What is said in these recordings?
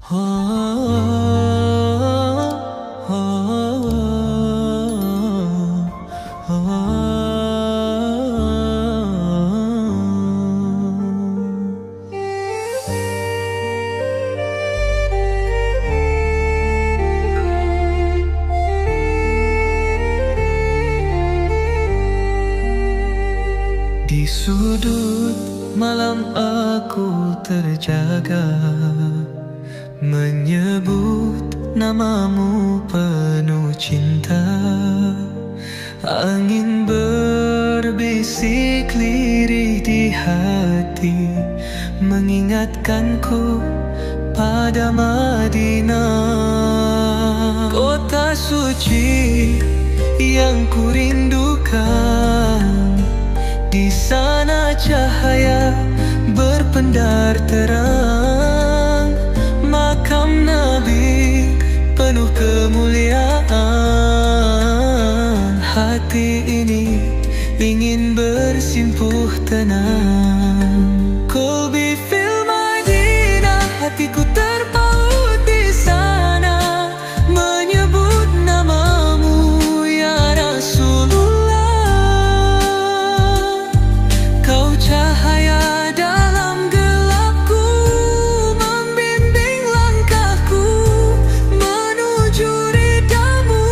Di sudut malam aku terjaga, menyebut namamu penuh cinta. Angin berbisik lirih di hati, mengingatkanku pada Madinah, kota suci yang kurindukan. Di sana cahaya berpendar terang, makam Nabi penuh kemuliaan. Hati ini ingin bersimpuh tenang. Qalbi fil Madinah, hatiku terpaut di sana, menyebut namamu ya Rasulullah. Kau cahaya dalam gelapku, membimbing langkahku menuju ridhamu.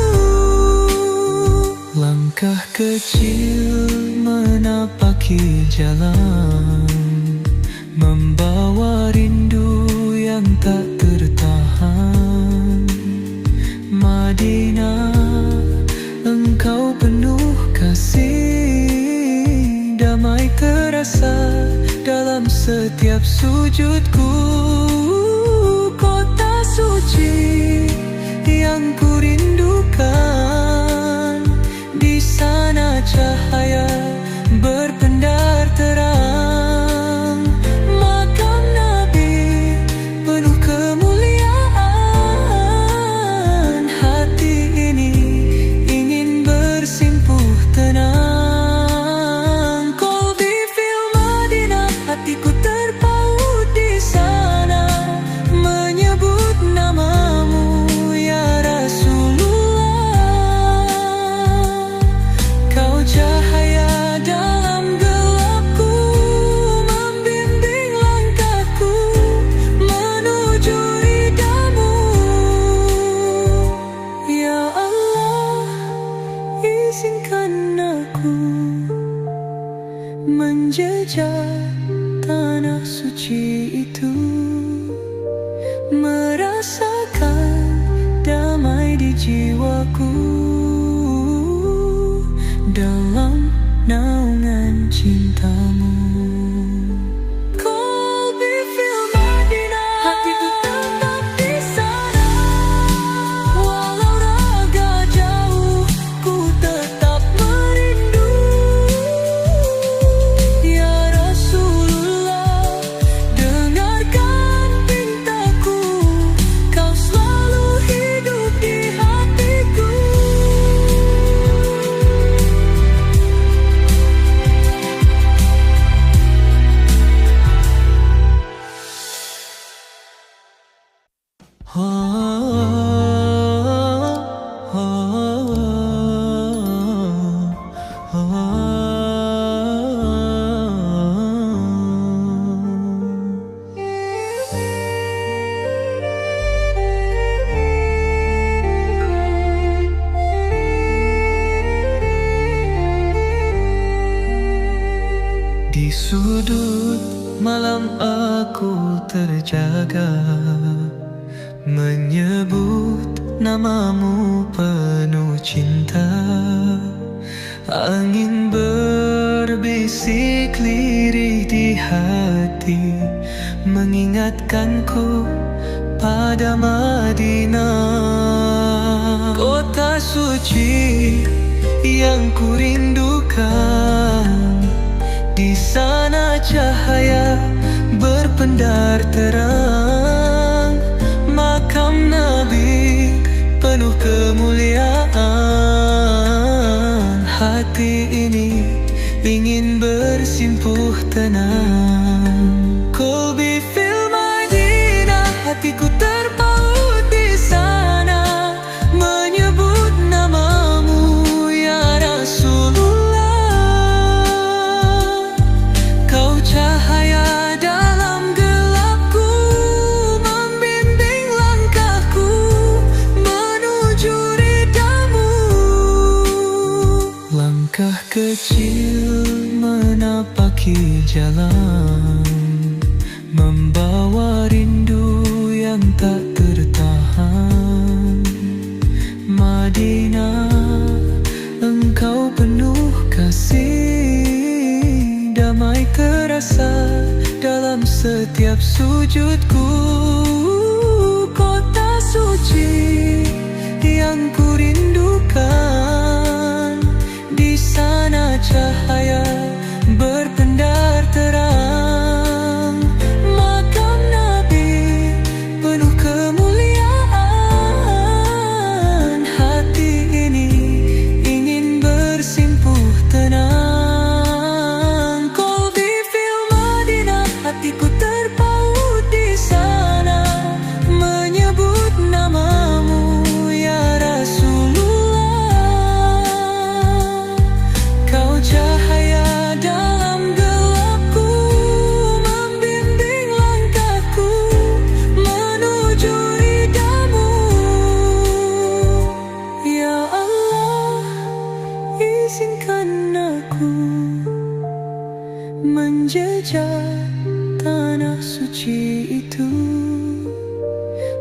Langkah kecil menapaki jalan, membawa rindu yang tak tertahan. Madinah, engkau penuh kasih, damai terasa dalam setiap sujudku. Kota suci yang kurindukan, di sana cahaya berpendar terang, makam Nabi penuh kemuliaan. Hati ini ingin bersimpuh tenang. Qalbi fil Madinah, hatiku terpaut di sana, menyebut namamu ya Rasulullah. Kau cahaya dalam gelapku, membimbing langkahku menuju ridhamu. Ya Allah, izinkan aku menjejak tanah suci itu, merasakan damai di jiwaku dalam naungan cintamu. Qalbi fil Madinah, hatiku tetap di sana, walau raga jauh ku tetap merindu. Ya Rasulullah, dengarkan pintaku, kau selalu hidup di hatiku. Di sudut malam aku terjaga, menyebut namamu penuh cinta. Angin berbisik lirih di hati, mengingatkanku pada Madinah, kota suci yang kurindukan. Di sana cahaya berpendar terang, makam Nabi penuh kemuliaan. Hati ini ingin bersimpuh tenang. Qalbi fil Madinah, hatiku kecil menapaki jalan, membawa rindu yang tak tertahan. Madinah, engkau penuh kasih, damai terasa dalam setiap sujudku. Kota suci yang kurindukan, di sana cahaya berpendar terang. Makam Nabi penuh kemuliaan, hati ini ingin bersimpuh tenang. Qalbi fil Madinah, hatiku terpaut di sana, menyebut namamu ya Rasulullah. Kau cahaya dalam gelapku, membimbing langkahku menuju ridhamu. Ya Allah, izinkan aku menjejak tanah suci itu,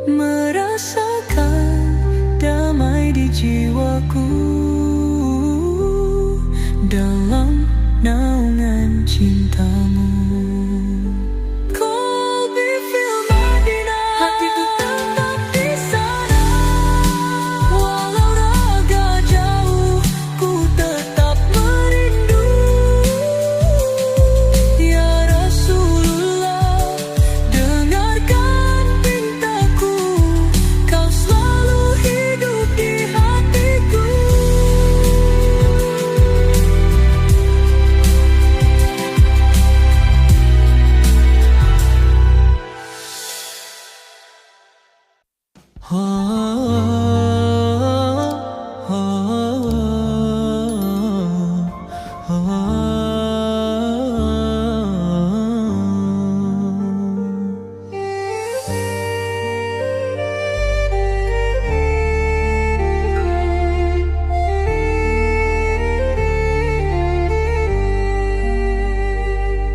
merasakan damai di jiwaku dalam naungan cintamu. Qalbi fil Madinah, hatiku tetap di sana, walau raga jauh ku tetap merindu. Ya Rasulullah, dengarkan pintaku, kau selalu hidup di hatiku.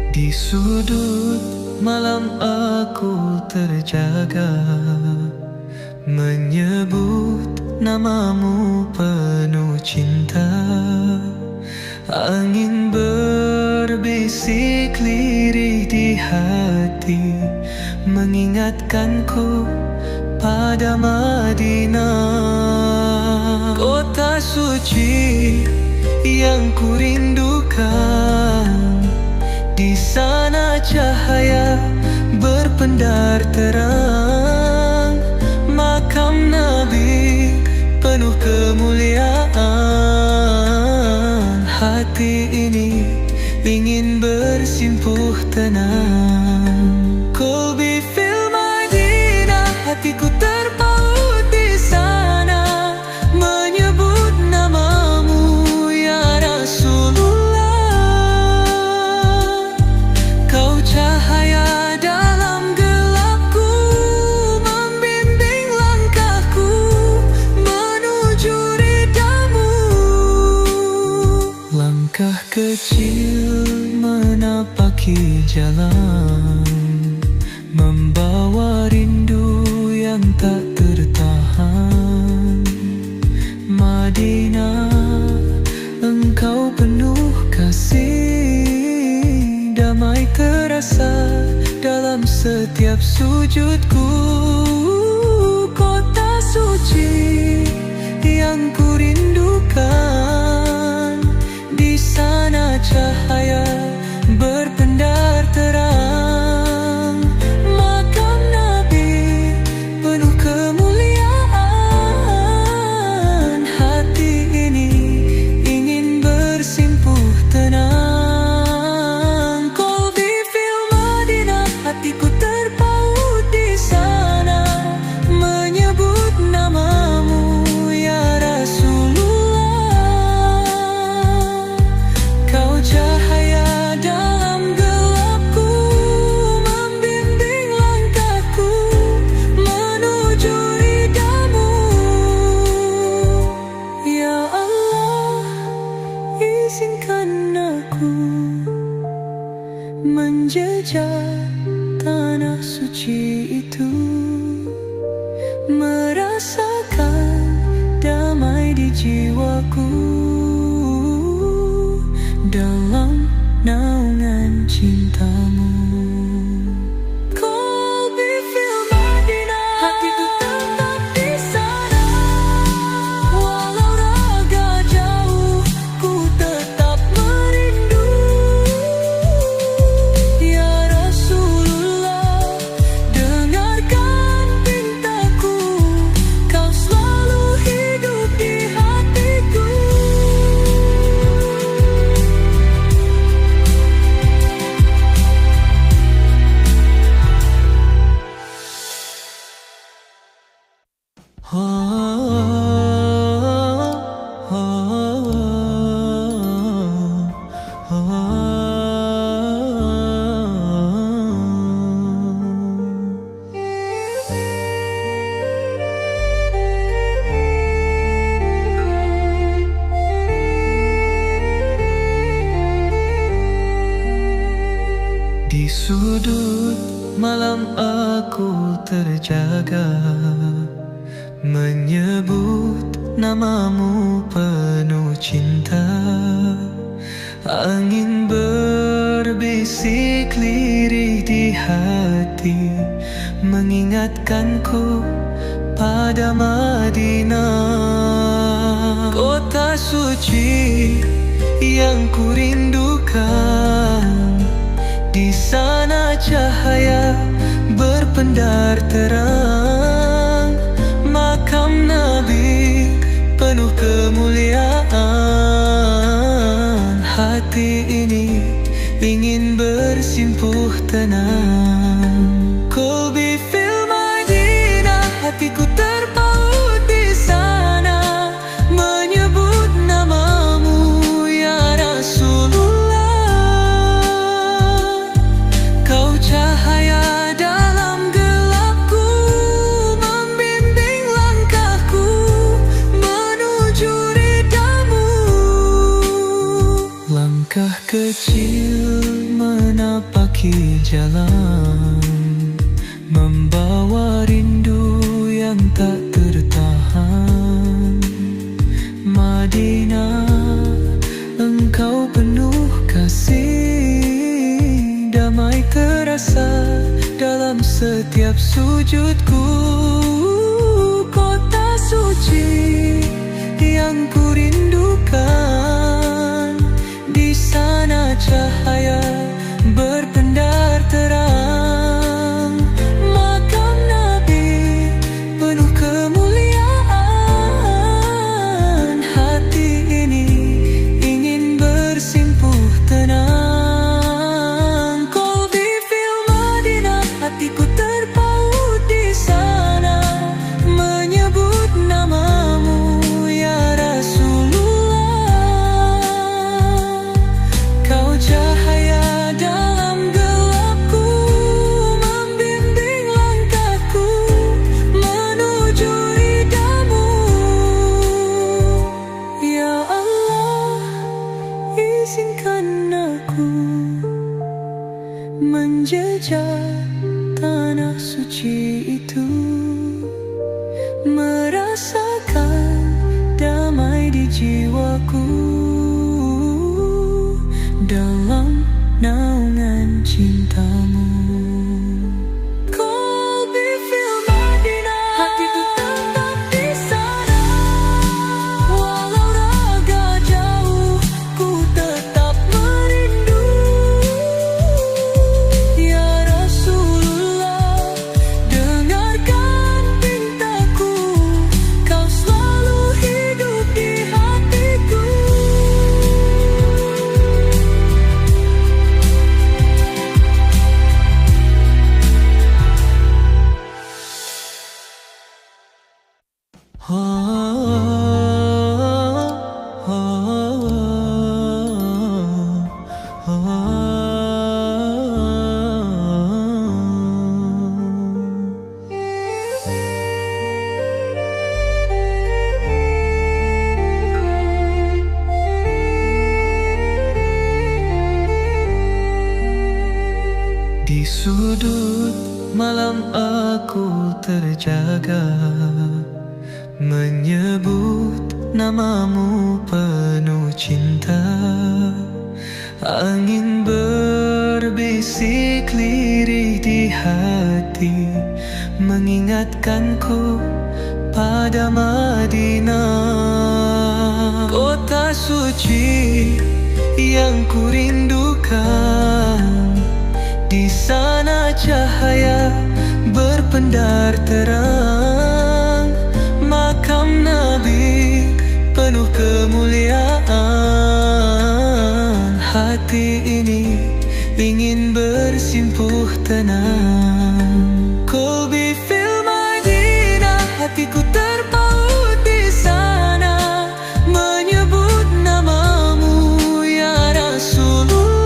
Di sudut malam aku terjaga, menyebut namamu penuh cinta. Angin berbisik lirih di hati, mengingatkanku pada Madinah. Kota suci yang kurindukan, di sana cahaya berpendar terang. Makam Nabi penuh kemuliaan, hati ini ingin bersimpuh tenang. Qalbi fil Madinah, hatiku terpaut di sana, menyebut namamu ya Rasulullah. Kau cahaya dalam gelapku, membimbing langkahku menuju ridhamu. Langkah kecil menapaki jalan, membawa rindu yang tak tertahan. Madinah, engkau penuh kasih, damai terasa dalam setiap sujudku. Kota suci yang kurindukan, di sana cahaya berpendar terang. Makam Nabi penuh kemuliaan, hati ini ingin bersimpuh tenang. Qalbi fil Madinah, hatiku terpaut di sana, menyebut namamu ya Rasulullah. Kau cahaya menjejak tanah suci itu, merasakan damai di jiwaku dalam naungan cintamu. Qalbi fil Madinah, hatiku tetap di sana. Walau raga jauh, ku tetap merindu. Ya Rasulullah, dengarkan pintaku, kau selalu hidup di hatiku. Di sudut malam aku terjaga, menyebut namamu penuh cinta. Angin berbisik lirih di hati, mengingatkanku pada Madinah, kota suci yang kurindukan. Di sana cahaya berpendar terang, makam Nabi penuh kemuliaan. Hati ini ingin bersimpuh tenang. Qalbi fil Madinah, hatiku terpaut di sana, menyebut namamu ya Rasulullah. Kau cahaya dalam gelapku, membimbing langkahku menuju ridhamu. Langkah kecil menapaki jalan, membawa rindu yang tak tertahan. Madinah, engkau penuh kasih, damai terasa dalam setiap sujudku. Kota suci yang kurindukan, di sana cahaya berpendar terang, makam Nabi penuh kemuliaan. Hati ini ingin bersimpuh tenang. Qalbi fil Madinah, hatiku terpaut di sana, menyebut namamu ya Rasulullah. Kau cahaya dalam gelapku, membimbing langkahku menuju ridhamu. Ya Allah, izinkan aku menjejak tanah suci itu, merasakan damai di jiwaku dalam naungan cintamu. Qalbi fil Madinah, hatiku tetap di sana. Walau raga jauh, ku tetap merindu. Ya Rasulullah, dengarkan pintaku, kau Di sudut malam aku terjaga, menyebut namamu penuh cinta. Angin berbisik lirih di hati, mengingatkanku pada Madinah. Kota suci yang kurindukan, di sana cahaya berpendar terang. Makam Nabi penuh kemuliaan, hati ini ingin bersimpuh tenang. Qalbi fil Madinah, hatiku terpaut di sana, menyebut namamu ya Rasulullah.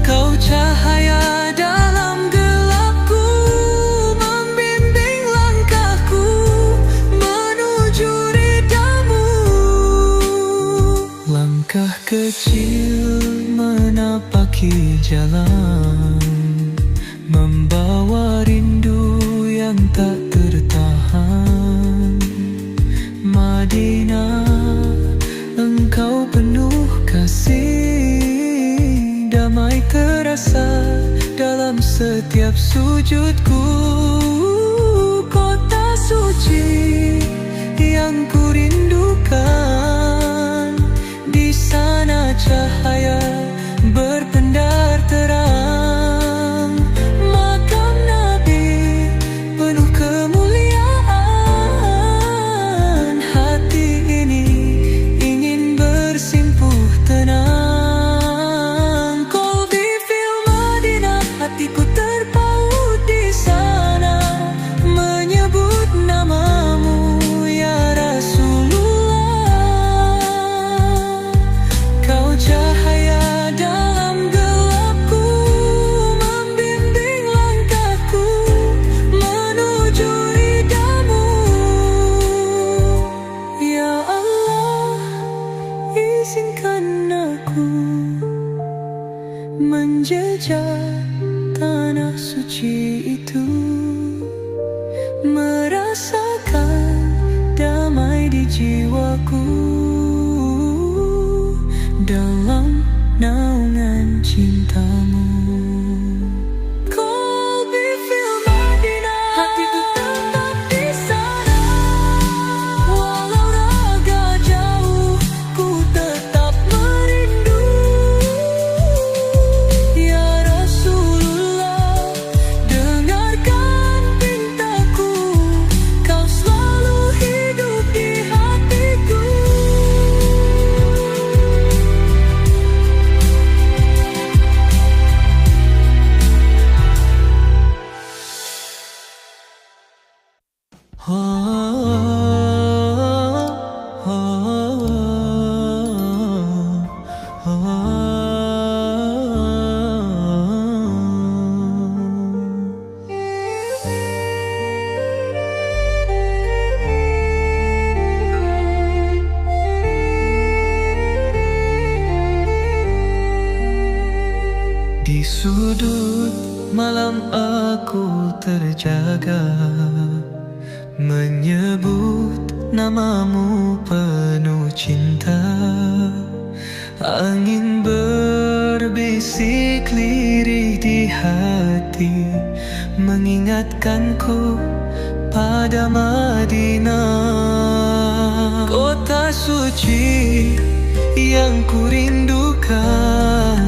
Kau cahaya dalam gelapku, membimbing langkahku menuju ridhamu. Langkah kecil menapaki jalan, membawa rindu yang tak tertahan. Madinah, engkau penuh kasih, damai terasa dalam setiap sujudku. Kota suci yang kurindukan, di sana cahaya berpendar terang. Makam Nabi penuh kemuliaan, hati ini ingin bersimpuh tenang. Qalbi fil Madinah, hatiku terpaut di sana, menyebut namamu ya Rasulullah. Kau cahaya dalam gelapku, membimbing langkahku menuju ridhamu. Ya Allah, izinkan aku menjejak tanah suci itu, merasakan damai di jiwaku dalam naungan cintamu. Qalbi fil Madinah, hatiku tetap di sana, walau raga jauh ku tetap merindu. Ya Rasulullah, dengarkan pintaku, kau selalu hidup di hatiku. Di sudut malam aku terjaga, menyebut namamu penuh cinta. Angin berbisik lirih di hati, mengingatkanku pada Madinah. Kota suci yang kurindukan,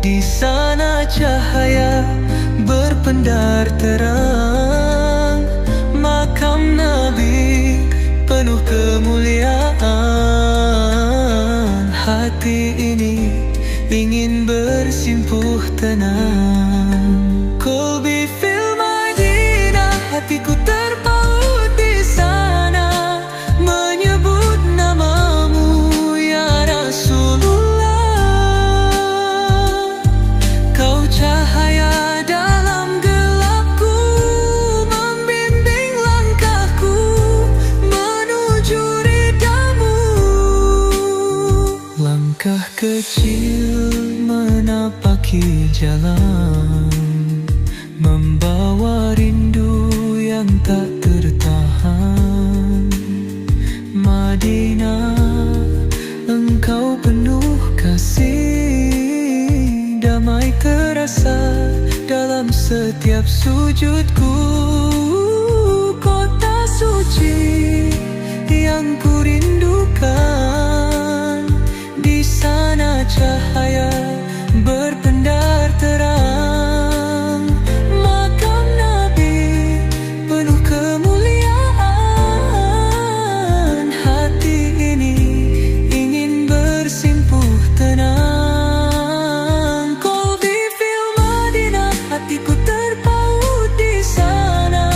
di sana cahaya berpendar terang. Makam Nabi penuh kemuliaan, hati ini ingin bersimpuh tenang. Qalbi fil Madinah, hatiku terpaut di sana, menyebut namamu ya Rasulullah. Kau cahaya dalam gelapku, membimbing langkahku menuju ridhamu. Langkah kecil menapaki menapaki jalan, membawa rindu yang tak tertahan. Madinah, engkau penuh kasih, damai terasa dalam setiap sujudku. Kota suci yang ku rindukan, di sana cahaya berpendar terang. Makam Nabi penuh kemuliaan, hati ini ingin bersimpuh tenang. Qalbi fil Madinah, hatiku terpaut di sana,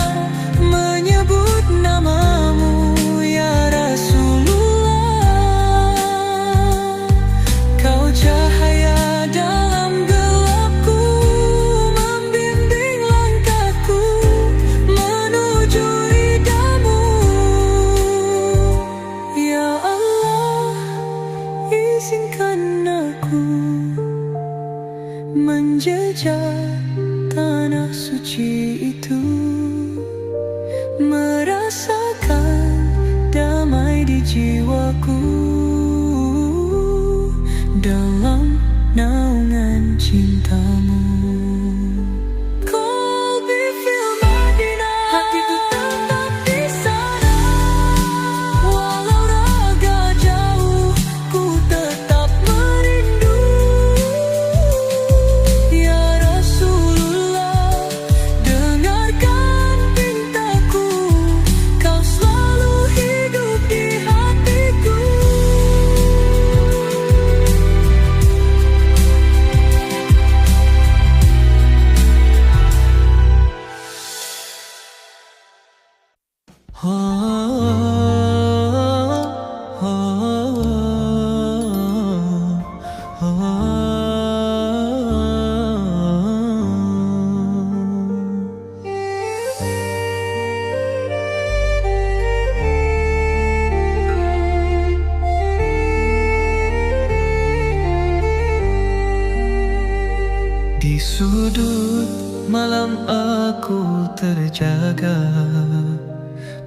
menyebut namamu ya Rasulullah. Kau cahaya dalam gelapku, membimbing langkahku menuju ridhamu. Ya Allah, izinkan aku menjejak tanah suci itu, merasakan damai di jiwaku dalam naungan cintamu. Qalbi fil Madinah, hatiku tetap di sana, walau raga jauh ku tetap merindu. Ya Rasulullah, dengarkan pintaku, kau selalu hidup di hatiku. Di sudut malam aku terjaga,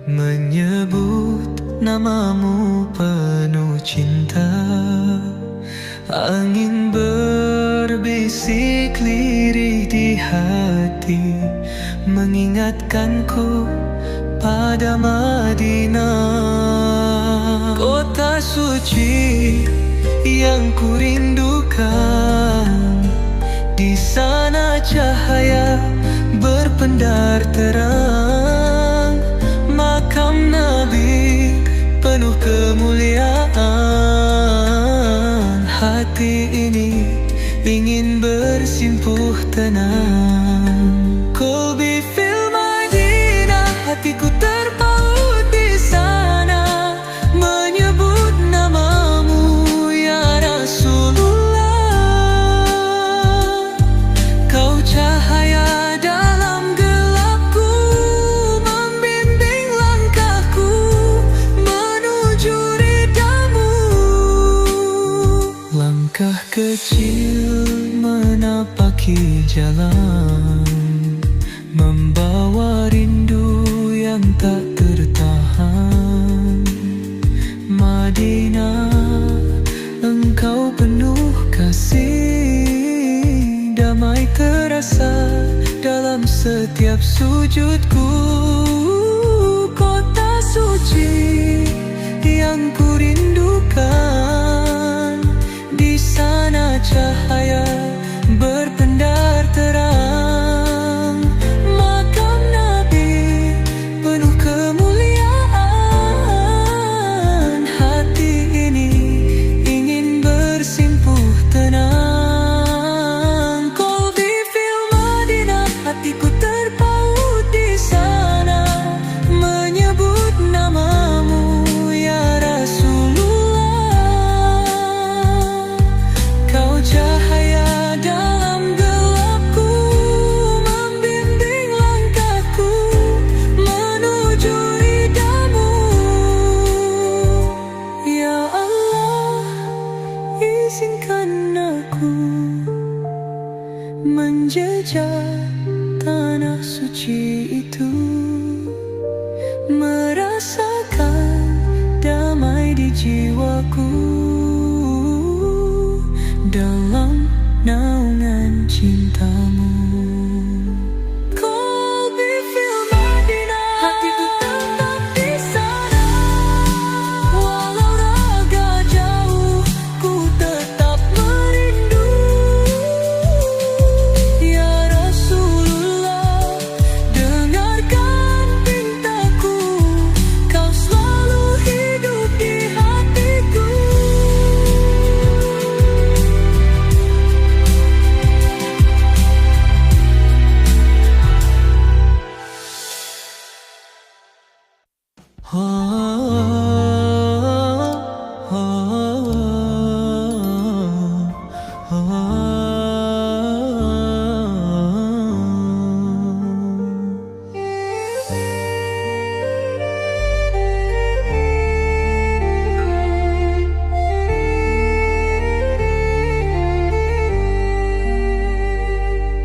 menyebut namamu penuh cinta. Angin berbisik lirih di hati, mengingatkanku pada Madinah. Kota suci yang ku rindukan, di sana cahaya berpendar terang. Makam Nabi penuh kemuliaan, hati ini ingin bersimpuh tenang. Qalbi fil Madinah, hatiku terpaut di sana, menyebut namamu ya Rasulullah. Kau cahaya dalam gelapku, membimbing langkahku menuju ridhamu. Langkah kecil menapaki jalan, membawa rindu yang tak tertahan. Madinah, engkau penuh kasih, damai terasa dalam setiap sujudku. Kota suci yang ku rindukan, di sana cahaya berpendar terang. Makam Nabi penuh kemuliaan, hati ini ingin bersimpuh tenang. Qalbi fil Madinah, hatiku terpaut di sana, menyebut namamu ya Rasulullah. Kau cahaya menjejak tanah suci itu, merasakan damai di jiwaku dalam naungan cintamu. Qalbi fil Madinah, hatiku tetap di sana. Walau raga jauh, ku tetap merindu. Ya Rasulullah, dengarkan pintaku, kau selalu hidup di hatiku.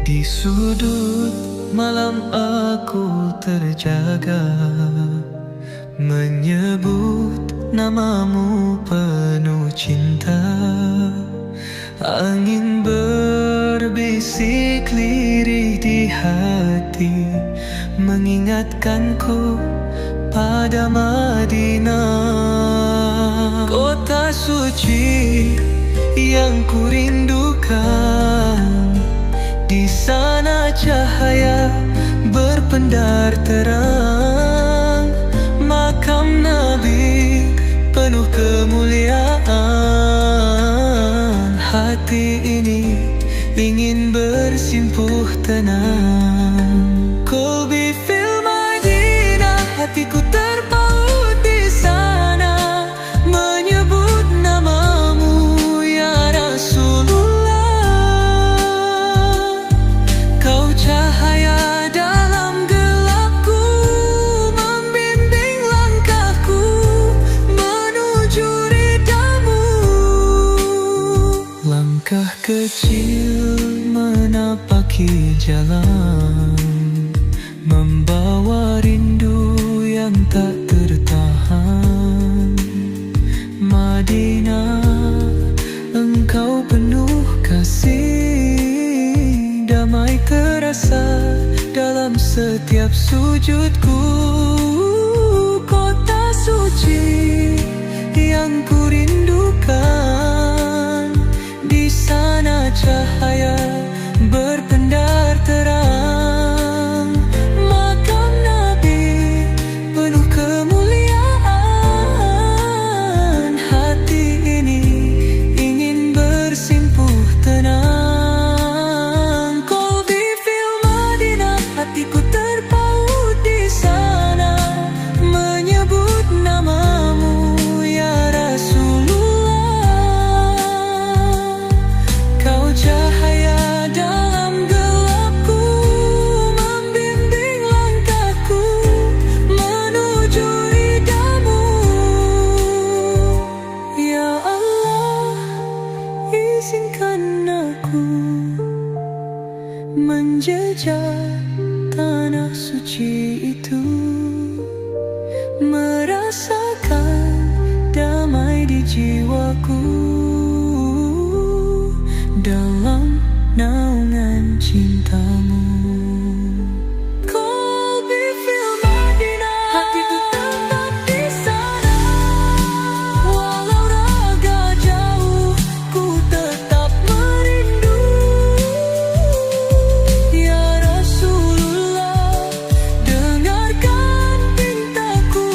Di sudut malam aku terjaga, menyebut namamu penuh cinta. Angin berbisik lirih di hati, mengingatkanku pada Madinah, kota suci yang kurindukan. Di sana cahaya berpendar terang, makam Nabi penuh kemuliaan. Hati ini ingin bersimpuh tenang. Qalbi fil Madinah, hatiku terpaut di sana, menyebut namamu ya Rasulullah. Kau cahaya dalam gelapku, membimbing langkahku menuju ridhamu. Langkah kecil menapaki jalan, membawa rindu yang tak tertahan. Madinah, engkau penuh kasih, damai terasa dalam setiap sujudku. Kota suci yang kurindukan, di sana cahaya berpendar terang, makam Nabi penuh kemuliaan. Hati ini ingin bersimpuh tenang. Qalbi fil Madinah, hatiku terpaut di sana, menyebut namamu ya Rasulullah. Kau cahaya dalam gelapku, membimbing langkahku menuju ridhamu. Ya Allah, izinkan aku menjejak tanah suci itu, merasakan damai di jiwaku dalam naungan cintamu. Qalbi fil Madinah, hatiku tetap di sana. Walau raga jauh, ku tetap merindu. Ya Rasulullah, dengarkan pintaku,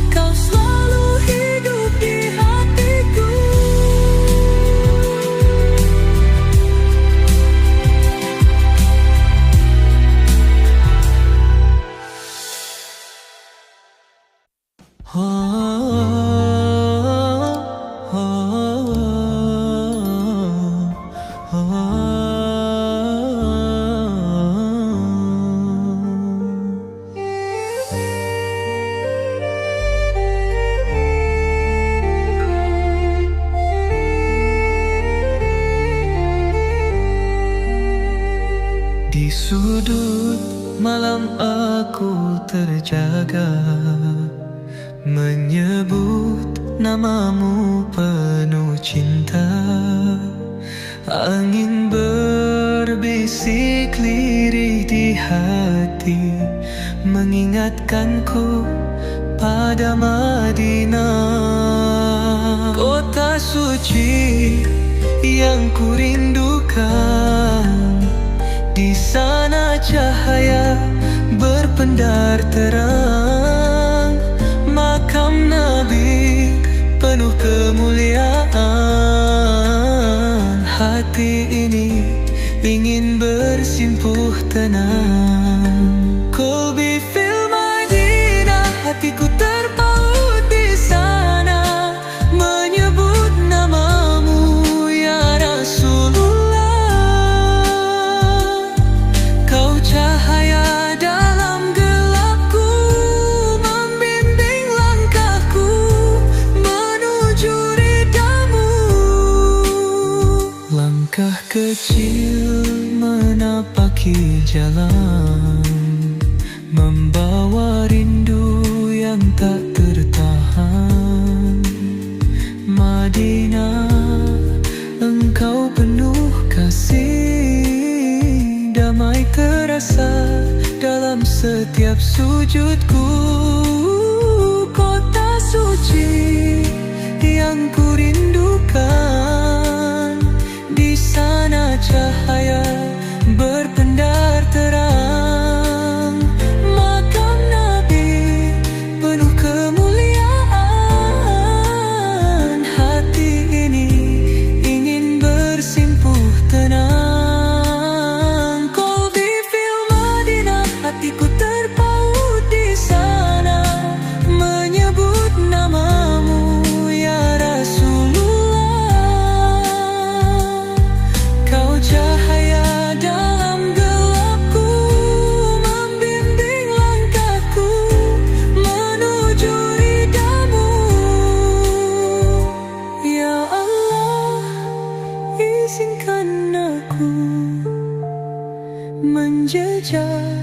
kau selalu hidup di hatiku. Di sudut malam aku terjaga, menyebut namamu penuh cinta. Angin berbisik lirih di hati, mengingatkanku pada Madinah, kota suci yang kurindukan. Di sana cahaya berpendar terang, makam Nabi penuh kemuliaan. Hati ini ingin bersimpuh tenang. Qalbi fil Madinah, hatiku terpaut di sana, menyebut namamu ya Rasulullah. Kau cahaya dalam gelapku, membimbing langkahku menuju ridhamu. Langkah kecil menapaki jalan, membawa rindu yang tak tertahan. Madinah, engkau penuh kasih, damai terasa dalam setiap sujudku. Kota suci yang kurindukan, di sana cahaya berpendar terang, makam Nabi penuh kemuliaan. Hati ini ingin bersimpuh tenang. Qalbi fil Madinah, hatiku terpaut di sana, menyebut namamu ya Rasulullah. Kau cahaya dalam gelapku, membimbing langkahku menuju ridhamu. Ya Allah, izinkan aku menjejak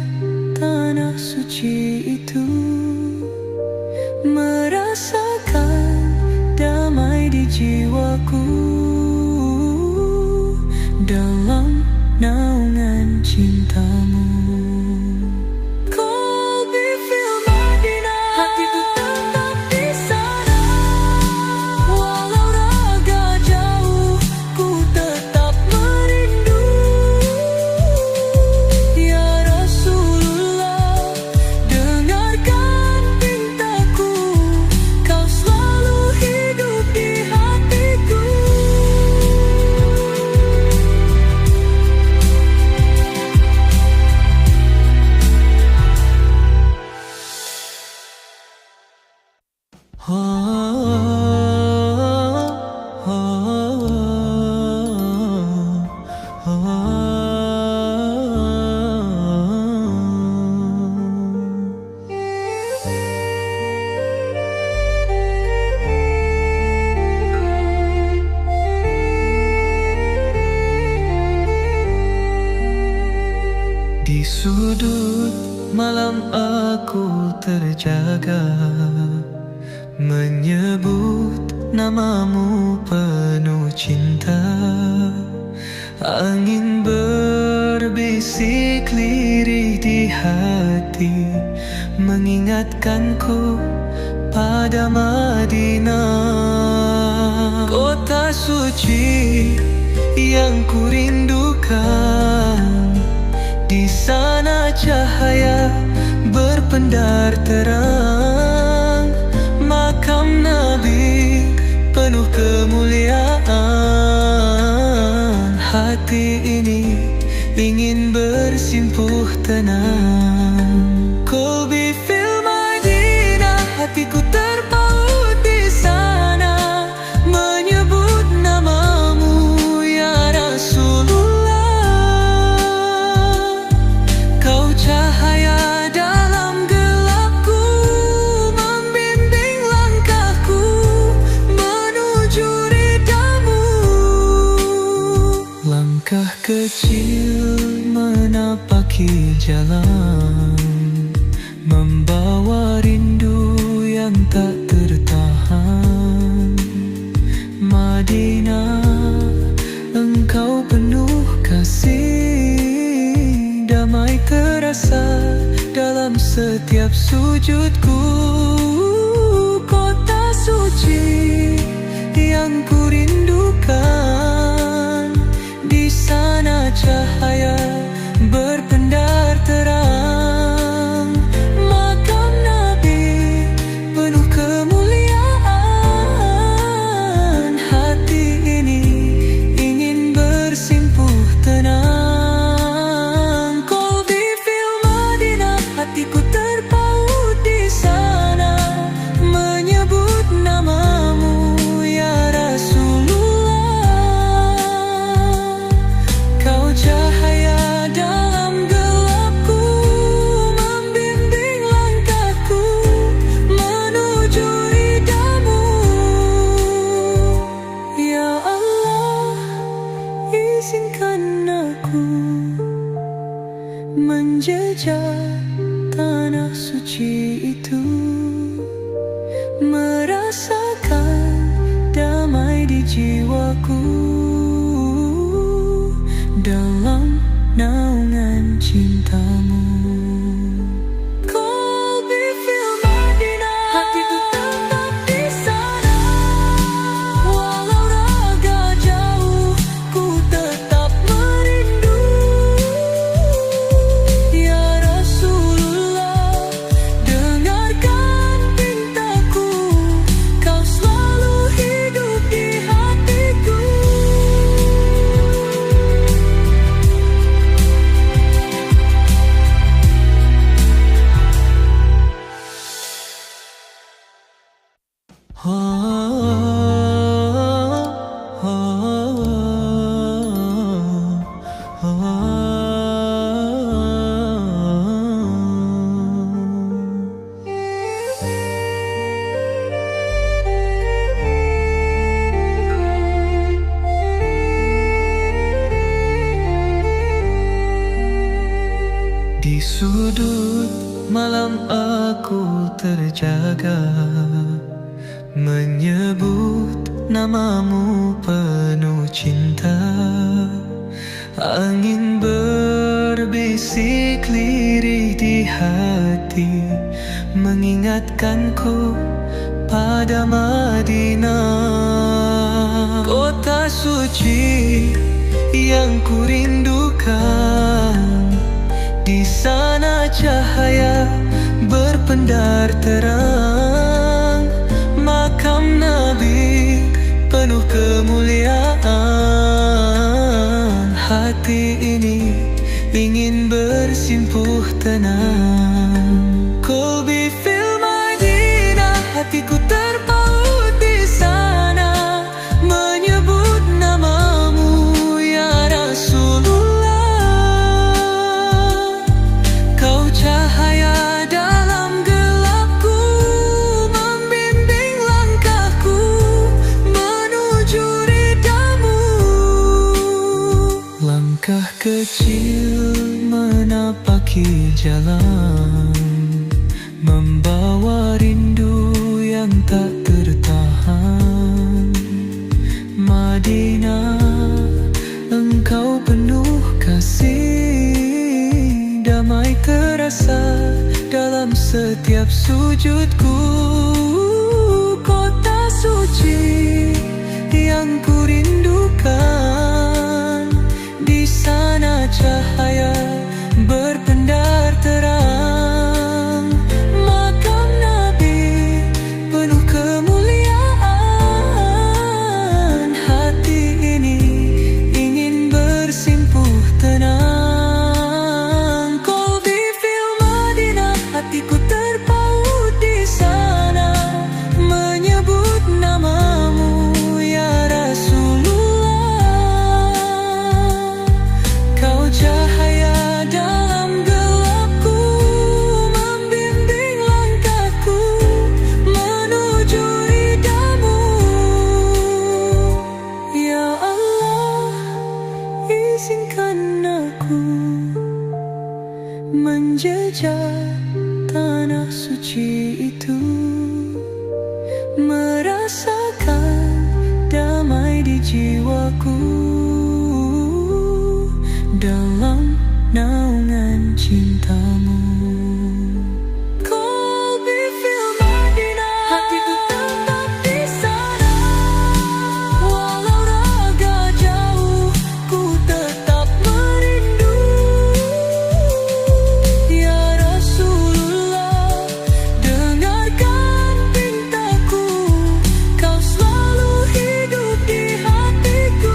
tanah suci itu, merasakan damai di jiwaku dalam naungan cintamu. Qalbi fil Madinah, hatiku tetap di sana, walau raga jauh ku tetap merindu. Ya Rasulullah, dengarkan pintaku, kau selalu hidup di hatiku. Di sudut malam aku terjaga, menyebut namamu penuh cinta. Angin berbisik lirih di hati, mengingatkanku pada Madinah, kota suci yang kurindukan. Di sana cahaya berpendar terang, makam Nabi penuh kemuliaan. Hati ini ingin bersimpuh tenang. Qalbi fil Madinah, hatiku terpaut di sana, menyebut namamu ya Rasulullah. Kau cahaya dalam gelapku, membimbing langkahku menuju ridhamu. Langkah kecil menapaki jalan, membawa rindu yang tak tertahan. Madinah, engkau penuh kasih, damai terasa dalam setiap sujudku. Kota suci yang ku rindukan, di sana cahaya berpendar terang. Makam Nabi penuh kemuliaan, hati ini ingin bersimpuh tenang. Qalbi fil Madinah, hatiku terpaut di sana, menyebut namamu ya Rasulullah. Kau cahaya dalam gelapku, membimbing langkahku menuju ridhamu. Ya Allah, izinkan aku menjejak tanah suci itu, merasakan damai di jiwaku dalam naungan cintamu. Qalbi fil Madinah, hatiku tetap di sana, walau raga jauh ku tetap merindu. Ya Rasulullah, dengarkan pintaku, kau selalu hidup di hatiku. Di sudut malam aku terjaga, menyebut namamu penuh cinta. Angin berbisik lirih di hati, mengingatkanku pada Madinah. Kota suci yang ku rindukan, di sana cahaya berpendar terang. Makam Nabi penuh kemuliaan, hati ini ingin bersimpuh tenang. Qalbi fil Madinah, hatiku terpaut di sana, menyebut namamu ya Rasulullah. Kau cahaya dalam gelapku, membimbing langkahku menuju ridhamu. Langkah kecil menapaki jalan, membawa rindu yang tak tertahan. Madinah, engkau penuh kasih, damai terasa dalam setiap sujudku. Kota suci yang ku rindukan, di sana cahaya berpendar terang. Makam Nabi penuh kemuliaan, hati ini ingin bersimpuh tenang. Qalbi fil Madinah, hatiku terpaut di sana, menyebut namamu ya Rasulullah. Kau cahaya dalam gelapku, membimbing langkahku menuju ridhamu. Ya Allah, izinkan aku menjejak tanah suci itu, merasakan damai di jiwaku dalam naungan cintamu. Kolbi fil Madinah, hatiku tetap di sana. Walau raga jauh, ku tetap merindu. Ya Rasulullah, dengarkan pintaku, kau selalu hidup di hatiku.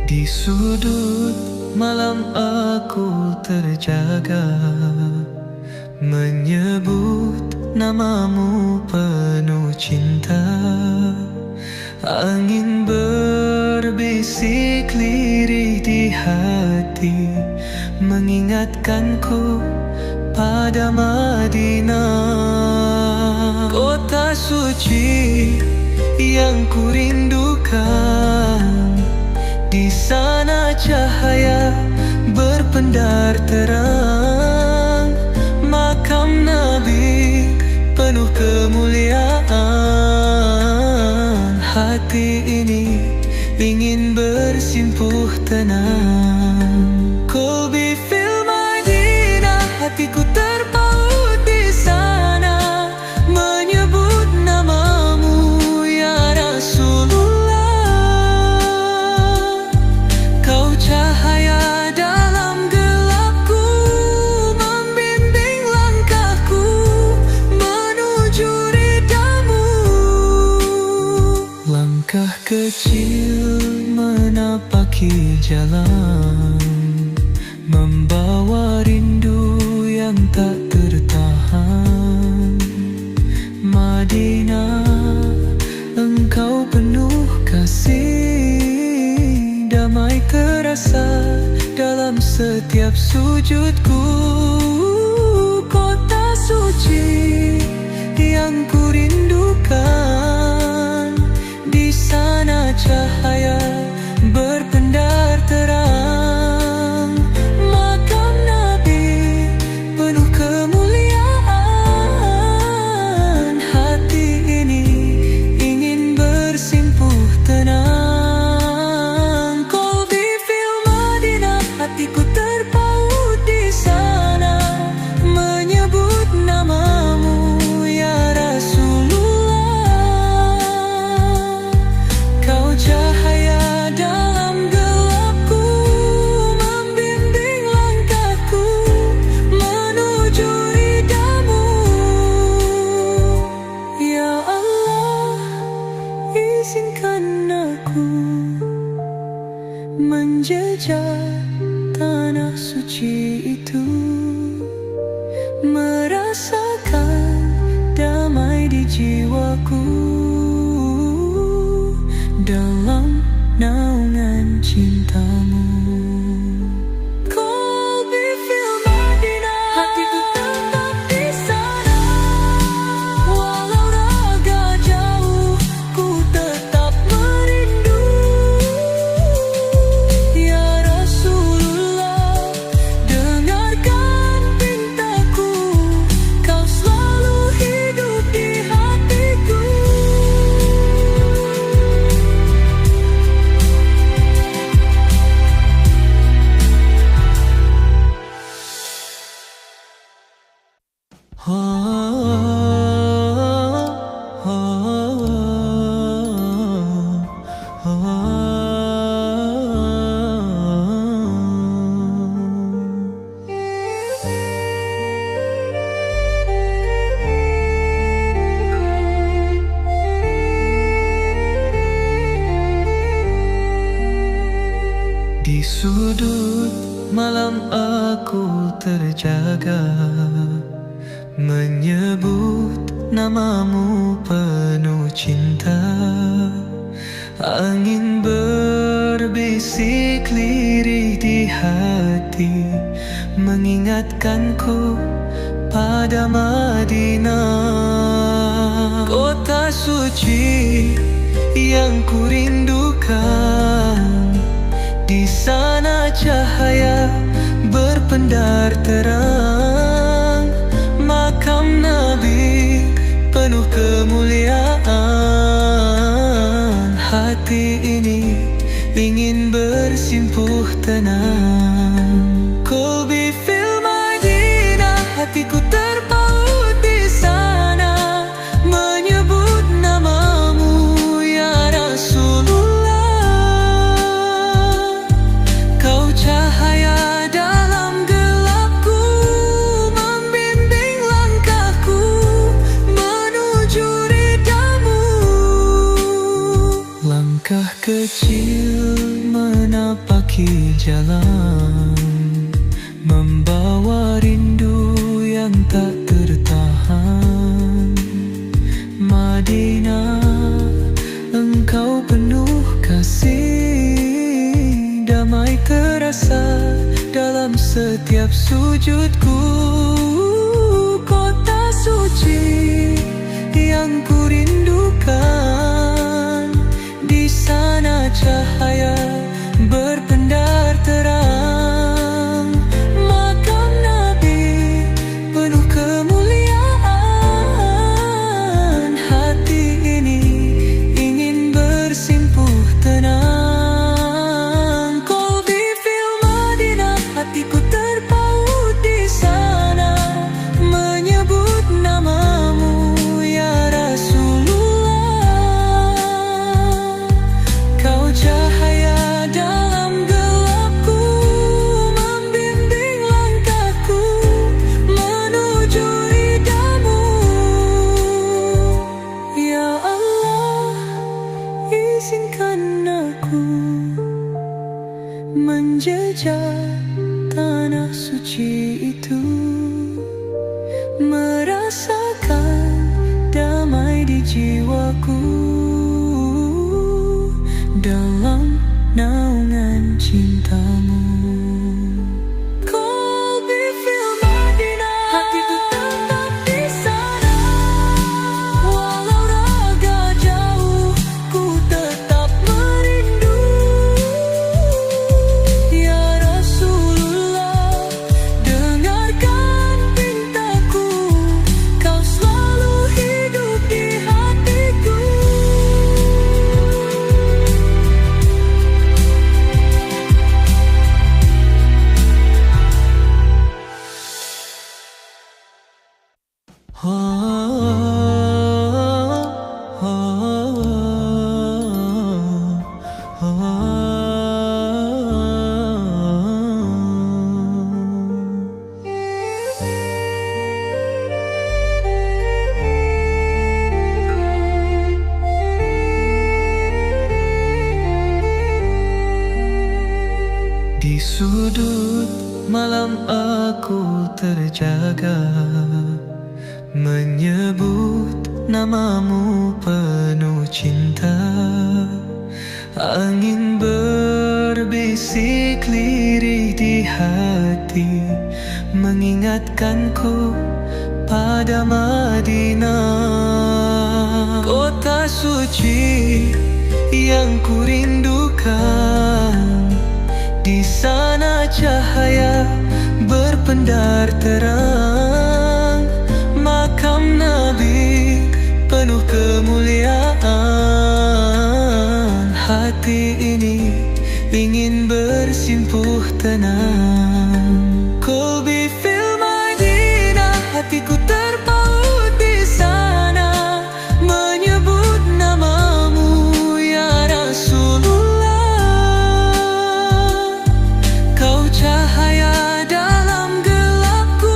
Di sudut malam aku terjaga, menyebut namamu penuh cinta. Angin berbisik lirih di hati, mengingatkanku pada Madinah, kota suci yang kurindukan. Di sana cahaya berpendar terang, makam Nabi penuh kemuliaan. Hati ini ingin bersimpuh tenang. Kolbi fil Madinah, hatiku terpaut di sana, menyebut namamu ya Rasulullah. Kau cahaya dalam gelapku, membimbing langkahku menuju ridhamu. Langkah kecil menapaki jalan, membawa rindu yang tak tertahan. Madinah, engkau penuh kasih, damai terasa dalam setiap sujudku. Kota suci yang kurindukan, di sana cahaya berpendar terang, makam Nabi penuh kemuliaan. Hati ini ingin bersimpuh tenang. Kolbi fil Madinah, hatiku terpaut di sana, menyebut namamu ya Rasulullah. Kau cahaya dalam gelapku, membimbing langkahku menuju ridhamu. Ya Allah, izinkan aku menjejak tanah suci itu, merasakan damai di jiwaku dalam naungan cintamu. Kolbi fil Madinah, hatiku tetap di sana. Walau raga jauh, ku tetap merindu. Ya Rasulullah, dengarkan pintaku, kau selalu hidup di hatiku. sudut malam aku terjaga, menyebut namamu penuh cinta. Angin berbisik lirih di hati, mengingatkanku pada Madinah, kota suci yang kurindukan. Di sana cahaya berpendar terang, makam Nabi penuh kemuliaan. Hati ini ingin bersimpuh tenang. Qalbi fil Madinah, hatiku terpaut di sana, menyebut namamu ya Rasulullah. Kau cahaya dalam gelapku, membimbing langkahku menuju ridhamu. Langkah kecil menapaki jalan, membawa rindu yang tak tertahan. Madinah, engkau penuh kasih, damai terasa dalam setiap sujudku. Kota suci yang kurindukan, di sana cahaya berpendar terang, makam Nabi penuh kemuliaan. Hati ini ingin bersimpuh tenang. Qalbi fil Madinah, hatiku terpaut di sana, menyebut namamu ya Rasulullah. Kau cahaya dalam gelapku, membimbing langkahku menuju ridhamu. Ya Allah, izinkan aku menjejak tanah suci itu, merasakan damai di jiwaku dalam naungan cintamu. Qalbi fil Madinah, hatiku tetap di sana, walau raga jauh ku tetap merindu. Ya Rasulullah, dengarkan pintaku, kau selalu hidup di hatiku. Di sudut malam aku terjaga, menyebut namamu penuh cinta. Angin berbisik lirih di hati, mengingatkanku pada Madinah, kota suci yang kurindukan. Di sana cahaya berpendar terang, makam Nabi penuh kemuliaan. Hati ini ingin bersimpuh tenang. Qalbi fil Madinah, hatiku terpaut di sana, menyebut namamu ya Rasulullah. Kau cahaya dalam gelapku,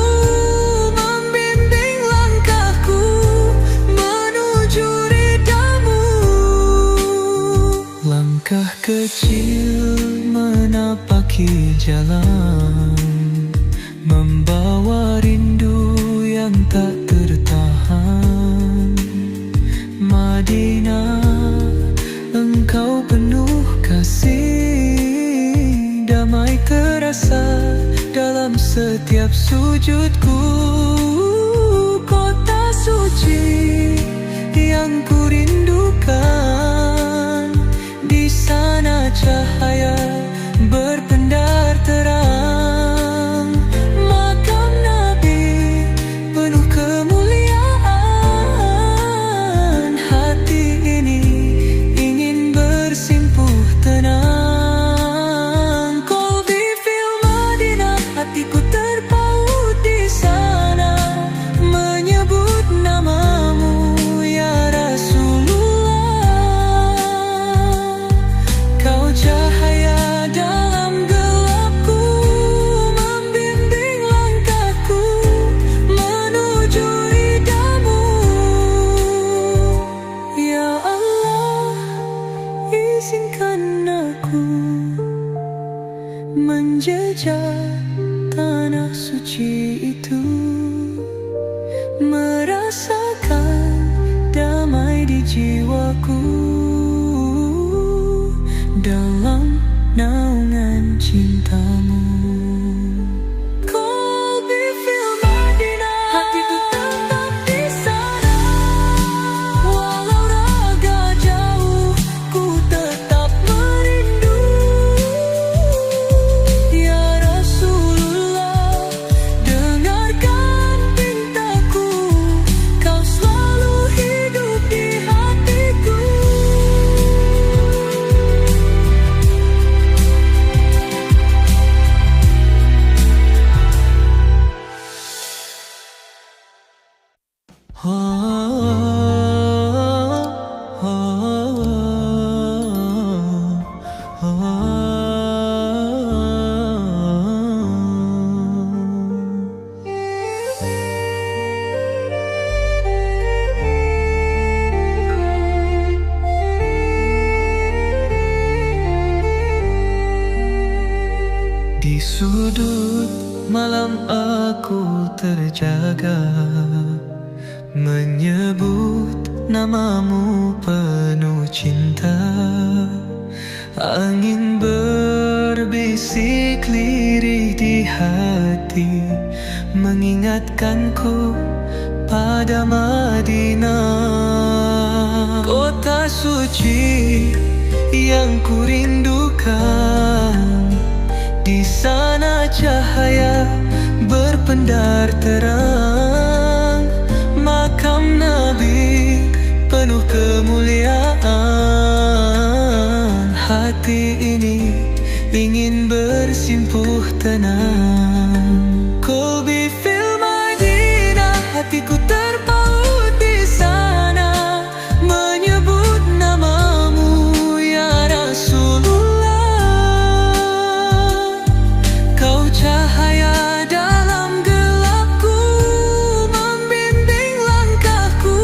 membimbing langkahku menuju ridhamu. Langkah kecil menapak menapaki jalan, membawa rindu yang tak tertahan. Madinah, engkau penuh kasih, damai terasa dalam setiap sujudku. Kota suci yang ku rindukan, di sana cahaya berpendar terang. Makam Nabi penuh kemuliaan, hati ini ingin bersimpuh tenang. Qalbi fil Madinah, hatiku terpaut di sana, menyebut namamu ya Rasulullah. Kau cahaya dalam gelapku, membimbing langkahku menuju ridhamu. Ya Allah, izinkan aku menjejak tanah suci itu, merasakan damai di jiwaku dalam naungan cintamu. Qalbi fil Madinah, hatiku tetap di sana, walau raga jauh ku tetap merindu. Ya Rasulullah, dengarkan pintaku, kau selalu hidup di hatiku. Di sudut malam aku terjaga, menyebut namamu penuh cinta. Angin berbisik lirih di hati, mengingatkanku pada Madinah. Kota suci yang ku rindukan, di sana cahaya berpendar terang. Makam Nabi penuh kemuliaan, hati ini ingin bersimpuh tenang. Qalbi fil Madinah, hatiku terpaut di sana, menyebut namamu ya Rasulullah. Kau cahaya dalam gelapku, membimbing langkahku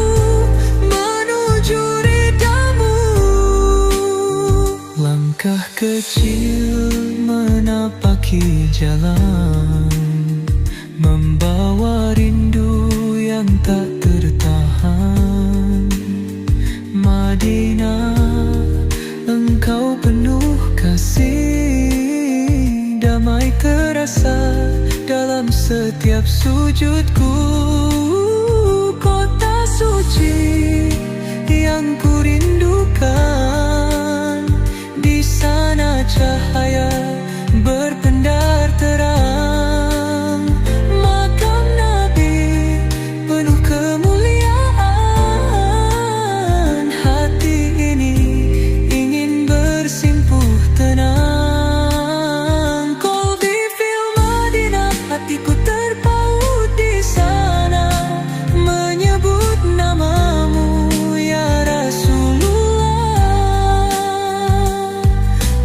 menuju ridhamu. Langkah kecil menapaki jalan, membawa rindu yang tak tertahan. Madinah, engkau penuh kasih, damai terasa dalam setiap sujudku. Kota suci yang ku rindukan, di sana cahaya berpendar terang. Makam Nabi penuh kemuliaan, hati ini ingin bersimpuh tenang. Qalbi fil Madinah, hatiku terpaut di sana, menyebut namamu ya Rasulullah.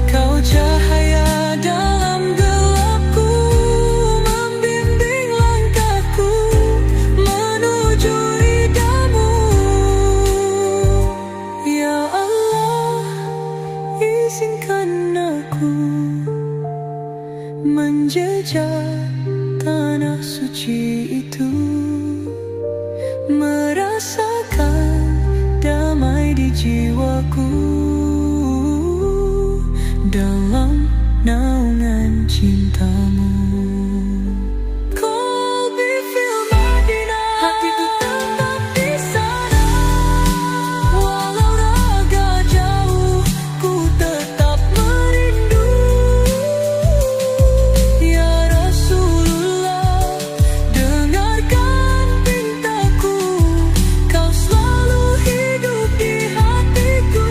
Kau cahaya dalam gelapku, membimbing langkahku menuju ridhamu. Ya Allah, izinkan aku menjejak tanah suci itu, merasakan damai di jiwaku dalam naungan cintamu. Kolbi fil Madinah, hatiku tetap di sana. Walau raga jauh, ku tetap merindu. Ya Rasulullah, dengarkan pintaku, kau selalu hidup di hatiku.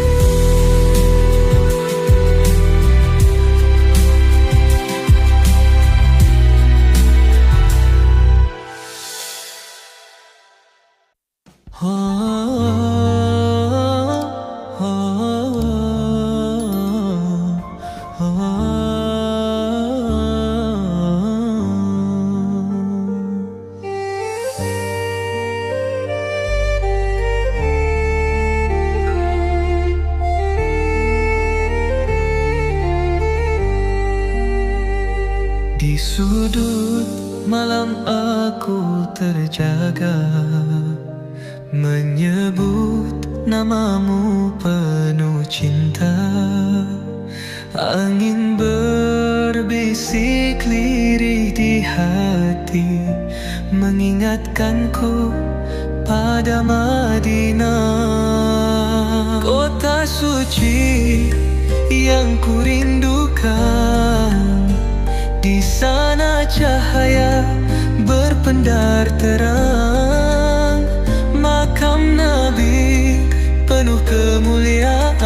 Di sudut malam aku terjaga, menyebut namamu penuh cinta. Angin berbisik lirih di hati, mengingatkanku pada Madinah, kota suci yang kurindukan. Di sana cahaya berpendar terang, makam Nabi penuh kemuliaan.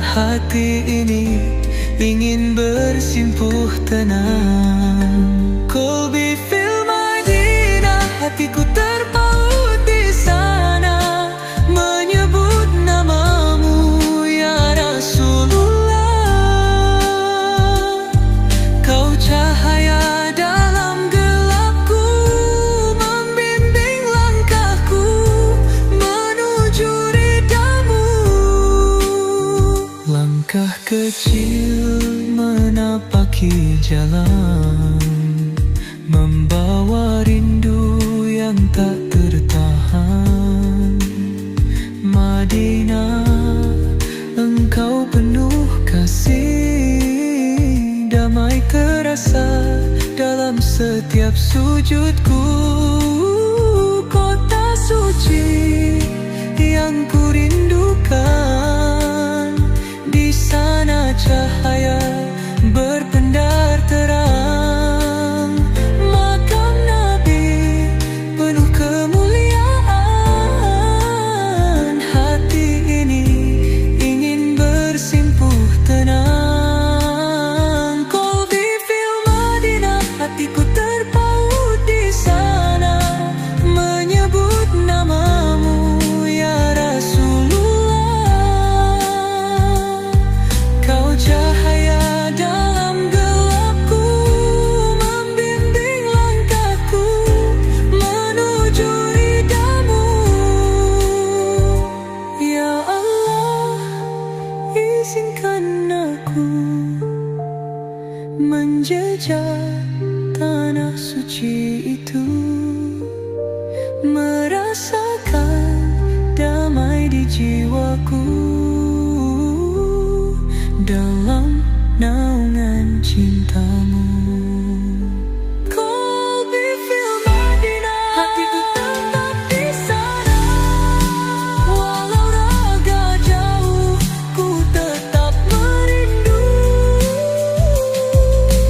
Hati ini ingin bersimpuh tenang. Kolbi fil Madinah, hatiku terpaut di sana, menyebut namamu ya Rasulullah. Kau cahaya dalam gelapku, membimbing langkahku menuju ridhamu. Langkah kecil menapaki jalan, membawa rindu yang tak tertahan. Madinah, engkau penuh kasih, damai terasa dalam setiap sujudku. Kota suci yang kurindukan, di sana cahaya berpendar terang, makam Nabi penuh kemuliaan. Hati ini ingin bersimpuh tenang. Kolbi fil Madinah, hatiku terpaut di sana, menyebut namamu ya Rasulullah. Kau cahaya dalam gelapku, membimbing langkahku menuju ridhamu. Ya Allah, izinkan aku menjejak tanah suci itu, merasakan damai di jiwaku dalam naungan cintamu. Kolbi fil Madinah, hatiku tetap di sana. Walau raga jauh, ku tetap merindu.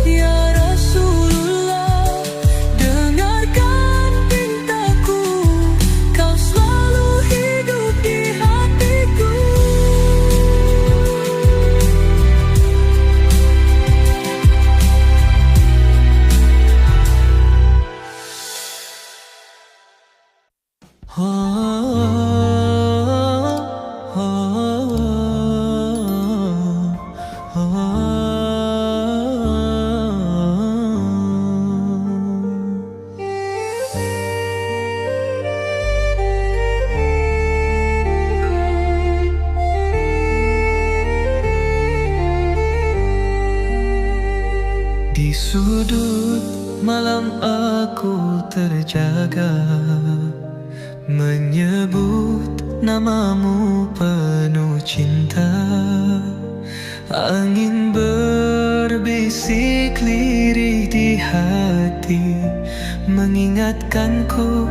Ya Rasulullah, dengarkan sudut malam aku terjaga, menyebut namamu penuh cinta. Angin berbisik lirih di hati, mengingatkanku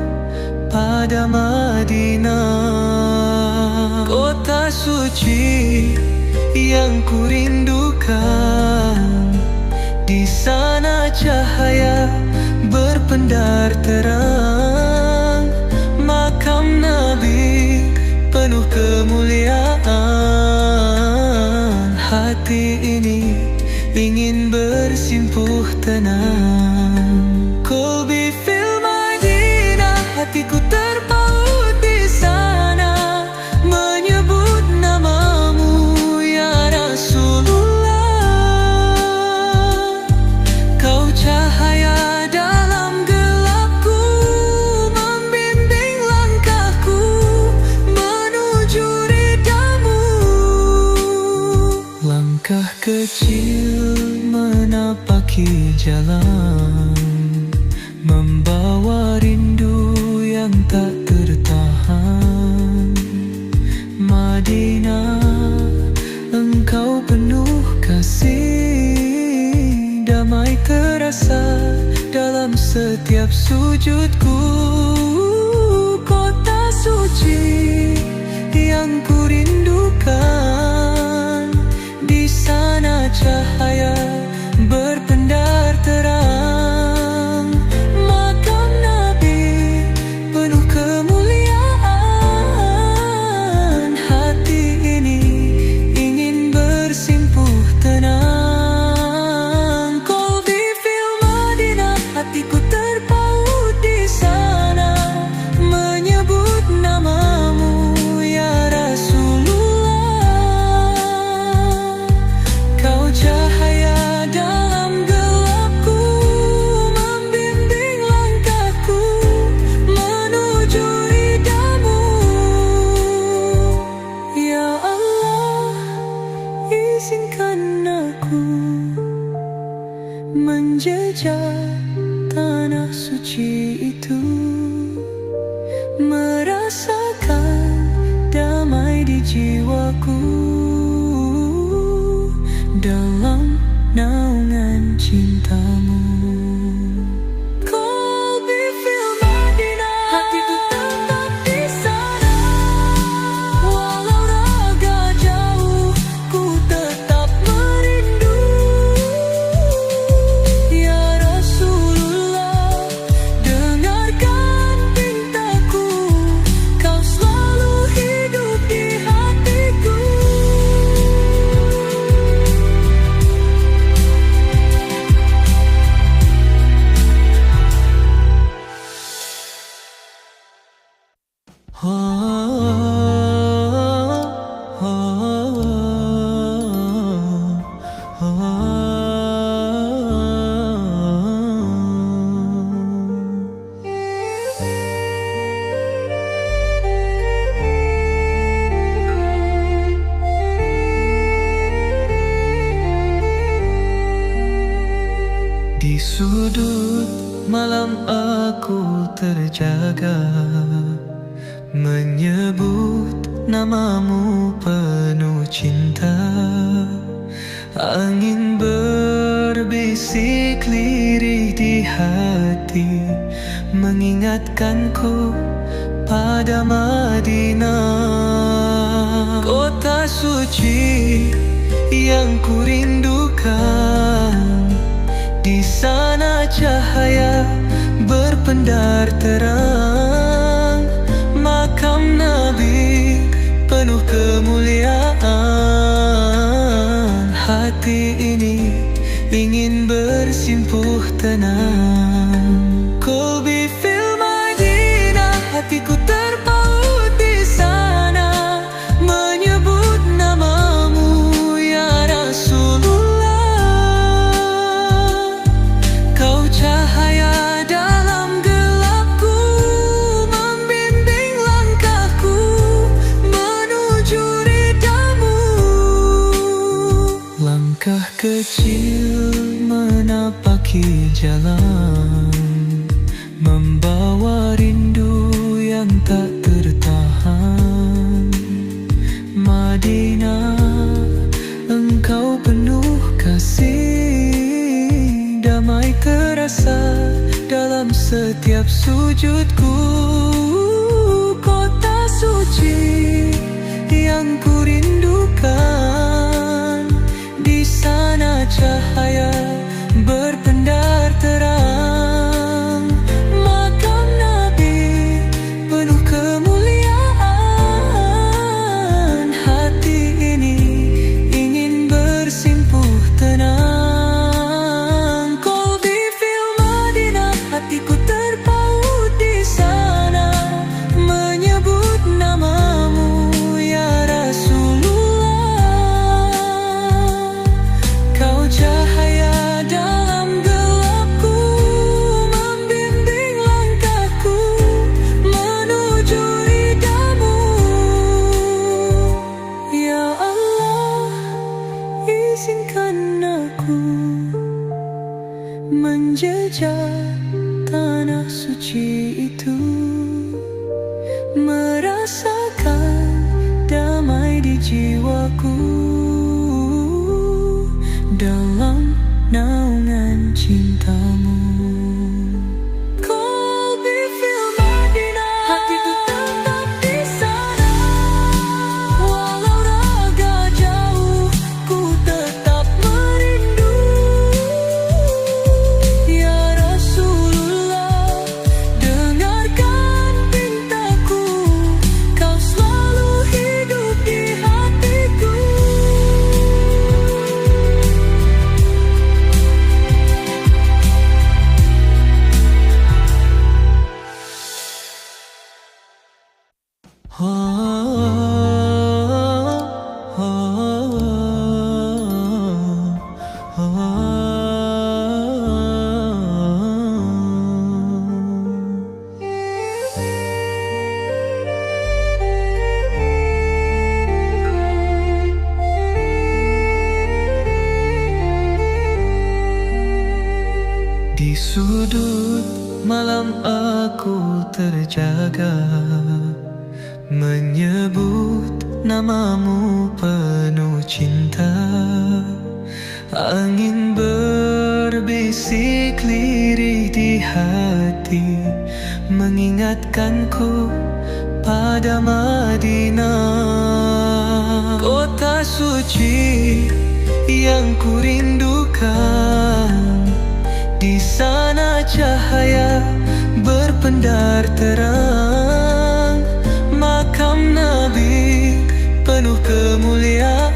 pada Madinah, kota suci yang kurindukan. Di sana cahaya berpendar terang, makam Nabi penuh kemuliaan. Hati ini ingin bersimpuh tenang. Qalbi fil Madinah, hatiku terpaut di sana, menyebut namamu ya Rasulullah. Kau cahaya dalam gelapku, membimbing langkahku menuju ridhamu. Langkah kecil menapaki jalan, membawa rindu yang tak tertahan. Madinah, engkau penuh kasih, damai terasa dalam setiap sujudku. Kota suci yang kurindukan, di sana cahaya berpendar terang, makam Nabi penuh kemuliaan. Hati ini ingin bersimpuh tenang. Qalbi fil Madinah, hatiku terpaut di sana, menyebut namamu ya Rasulullah. Kau cahaya dalam gelapku, membimbing langkahku menuju ridhamu. Ya Allah, izinkan aku menjejak tanah suci itu, merasakan damai di jiwaku dalam naungan cintamu. Qalbi fil Madinah, hatiku tetap di sana, walau raga jauh ku tetap merindu. Ya Rasulullah, dengarkan pintaku, kau selalu hidup di hatiku. Di sudut malam aku terjaga, menyebut namamu penuh cinta. Angin berbisik lirih di hati, mengingatkanku pada Madinah, kota suci yang kurindukan. Di sana cahaya berpendar terang, makam Nabi penuh kemuliaan. Hati ini ingin bersimpuh tenang. Qalbi fil Madinah, hatiku terpaut di sana, menyebut namamu ya Rasulullah. Kau cahaya dalam gelapku, membimbing langkahku menuju ridhamu. Langkah kecil menapaki jalan, membawa rindu yang tak tertahan. Madinah, engkau penuh kasih, damai terasa dalam setiap sujudku. Kota suci yang ku rindukan, di sana cahaya berpendar terang. Makam Nabi penuh kemuliaan, hati ini ingin bersimpuh tenang. Qalbi fil Madinah, hatiku terpaut di sana, menyebut namamu ya Rasulullah. Kau cahaya dalam gelapku, membimbing langkahku menuju ridhamu. Ya Allah, izinkan aku menjejak tanah suci itu, merasakan damai di jiwaku dalam naungan cintamu. Qalbi fil Madinah, hatiku tetap di sana, walau raga jauh ku tetap merindu. Ya Rasulullah, dengarkan pintaku, kau selalu hidup di hatiku. Di sudut malam aku terjaga, menyebut namamu penuh cinta. Angin berbisik lirih di hati, mengingatkanku pada Madinah. Kota suci yang ku rindukan, di sana cahaya berpendar terang. Makam Nabi penuh kemuliaan,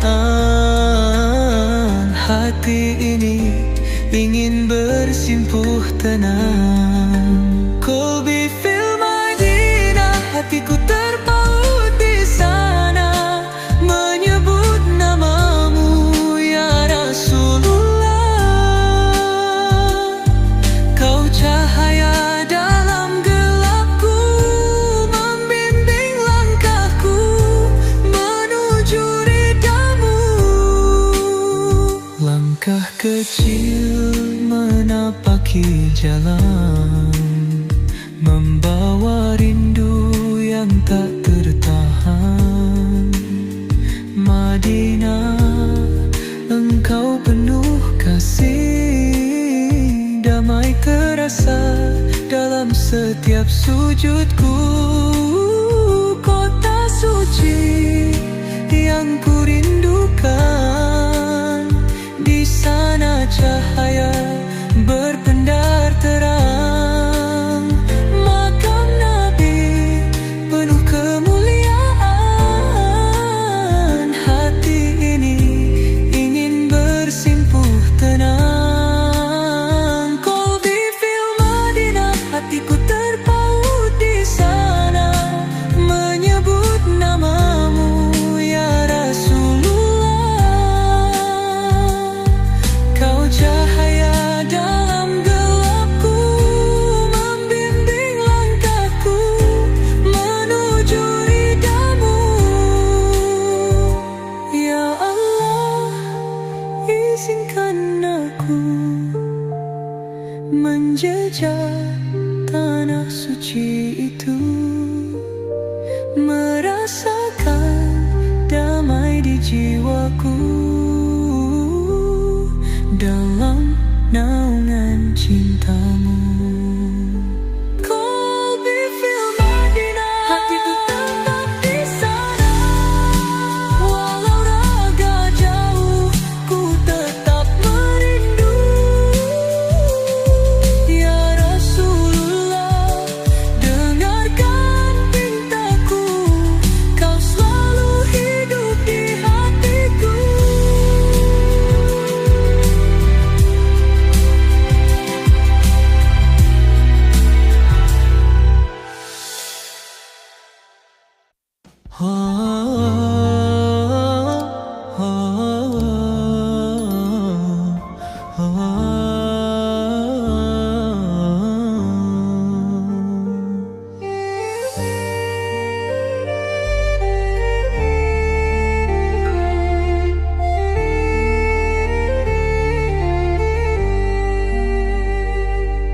hati ini ingin bersimpuh tenang. Qalbi fil Madinah, hatiku terpaut di sana, menyebut namamu ya Rasulullah. Kau cahaya dalam gelapku, membimbing langkahku menuju ridhamu. Langkah kecil menapaki jalan, membawa rindu yang tak tertahan. Madinah, engkau penuh kasih, damai terasa dalam setiap sujudku. Kota suci yang ku rindukan, di sana cahaya berpendar terang. Makam Nabi penuh kemuliaan, hati ini ingin bersimpuh tenang. Qalbi fil Madinah, hatiku terpaut di sana, menyebut namamu ya Rasulullah. Kau cahaya dalam gelapku, membimbing langkahku menuju ridhamu. Ya Allah, izinkan aku menjejak tanah suci itu, merasakan damai di jiwaku dalam naungan cintamu. Kolbi fil Madinah, hatiku tetap di sana. Walau raga jauh, ku tetap merindu. Ya Rasulullah, dengarkan pintaku, kau selalu hidup di hatiku.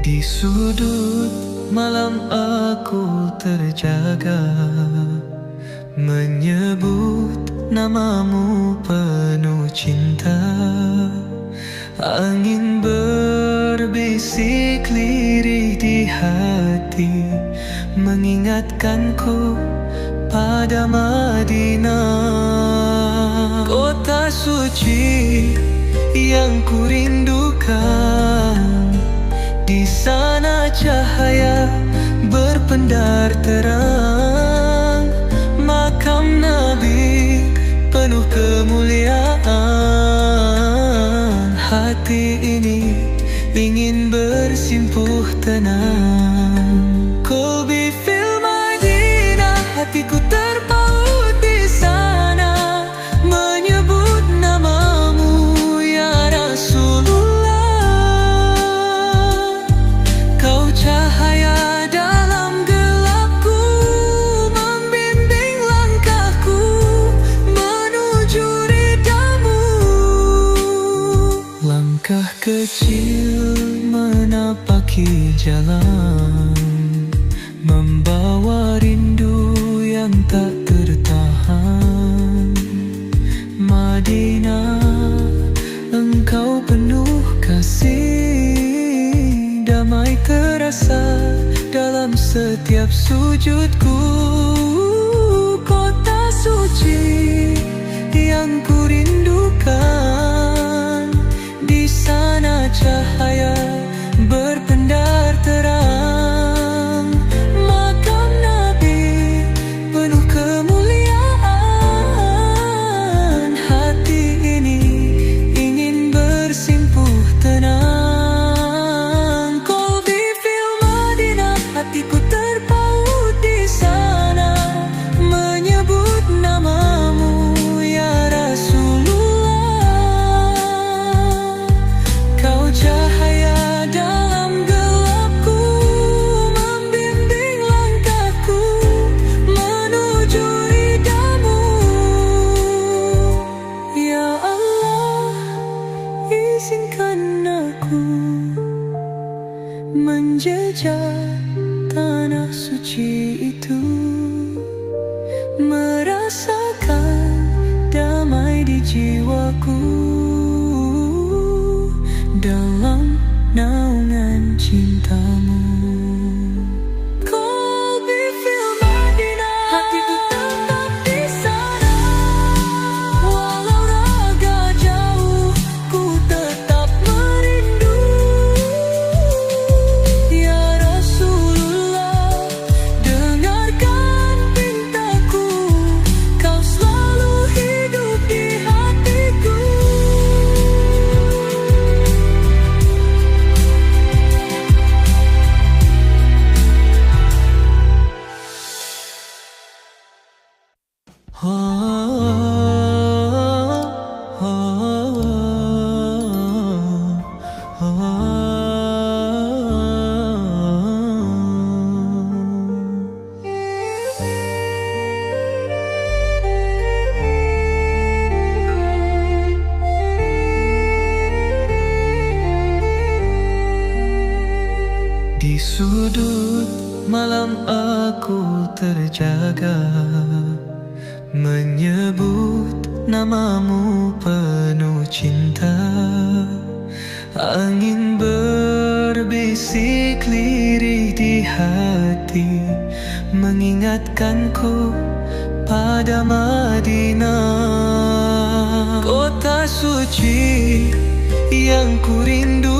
Di sudut malam aku terjaga, menyebut namamu penuh cinta. Angin berbisik lirih di hati, mengingatkanku pada Madinah, kota suci yang kurindukan. Di sana cahaya berpendar terang, makam Nabi penuh kemuliaan. Hati ini ingin bersimpuh tenang. Kolbi fil Madinah, hatiku terpaut di sana, menyebut namamu ya Rasulullah. Kau cahaya dalam gelapku, membimbing langkahku menuju ridhamu. Langkah kecil menapaki jalan, membawa rindu yang tak tertahan. Madinah, engkau penuh kasih, damai terasa dalam setiap sujudku. Kota suci yang kurindukan, di sana cahaya berpendar terang, makam Nabi penuh kemuliaan. Hati ini ingin bersimpuh tenang. Kolbi fil Madinah, hatiku terpaut di sana, menyebut namamu ya Rasulullah. Kau cahaya dalam gelapku, membimbing langkahku menuju ridhamu. Ya Allah, izinkan aku menjejak tanah suci itu, merasakan damai di jiwaku dalam naungan cintamu. Kolbi fil Madinah, hatiku tetap di sana. Walau raga jauh, ku tetap merindu. Ya Rasulullah, dengarkan terjaga, menyebut namamu penuh cinta. Angin berbisik lirih di hati, mengingatkanku pada Madinah, kota suci yang kurindukan.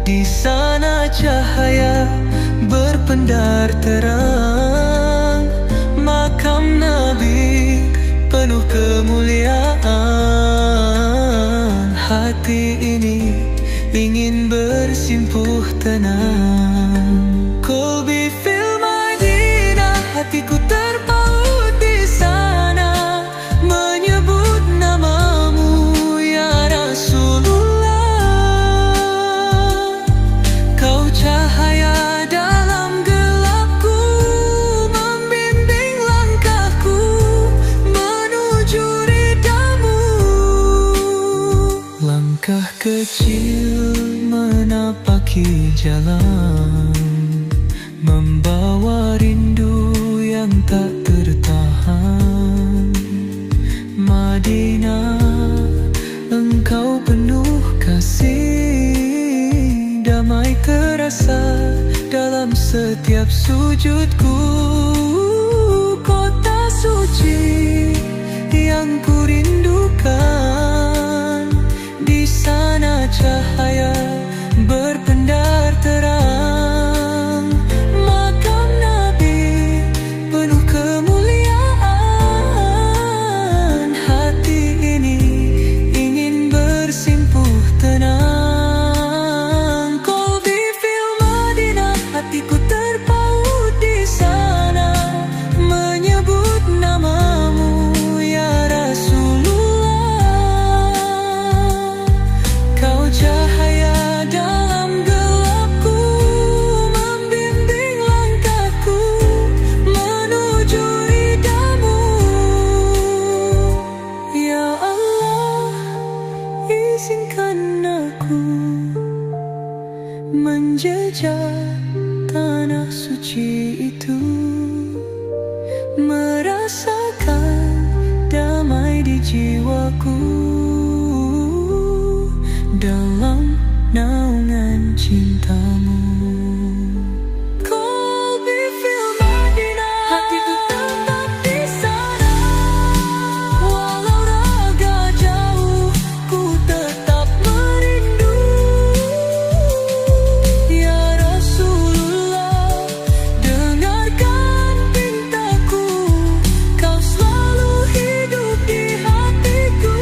Di sana cahaya berpendar terang, makam Nabi penuh kemuliaan. Hati ini ingin bersimpuh tenang. Qalbi fil Madinah, hatiku terpaut di sana, menyebut namamu ya Rasulullah. Kau cahaya dalam gelapku, membimbing langkahku menuju ridhamu. Langkah kecil menapaki jalan, membawa rindu yang tak tertahan. Madinah, engkau penuh kasih, damai terasa dalam setiap sujudku. Kota suci yang kurindukan, di sana cahaya berpendar terang, makam Nabi penuh kemuliaan. Hati ini ingin bersimpuh tenang. Qalbi fil Madinah, hatiku terpaut di sana, menyebut namamu ya Rasulullah. Kau cahaya dalam gelapku, membimbing langkahku menuju ridhamu. Ya Allah, izinkan aku menjejak tanah suci itu, merasakan damai di jiwaku dalam naungan cintamu. Qalbi fil Madinah, hatiku tetap di sana, walau raga jauh ku tetap merindu. Ya Rasulullah, dengarkan pintaku, kau selalu hidup di hatiku.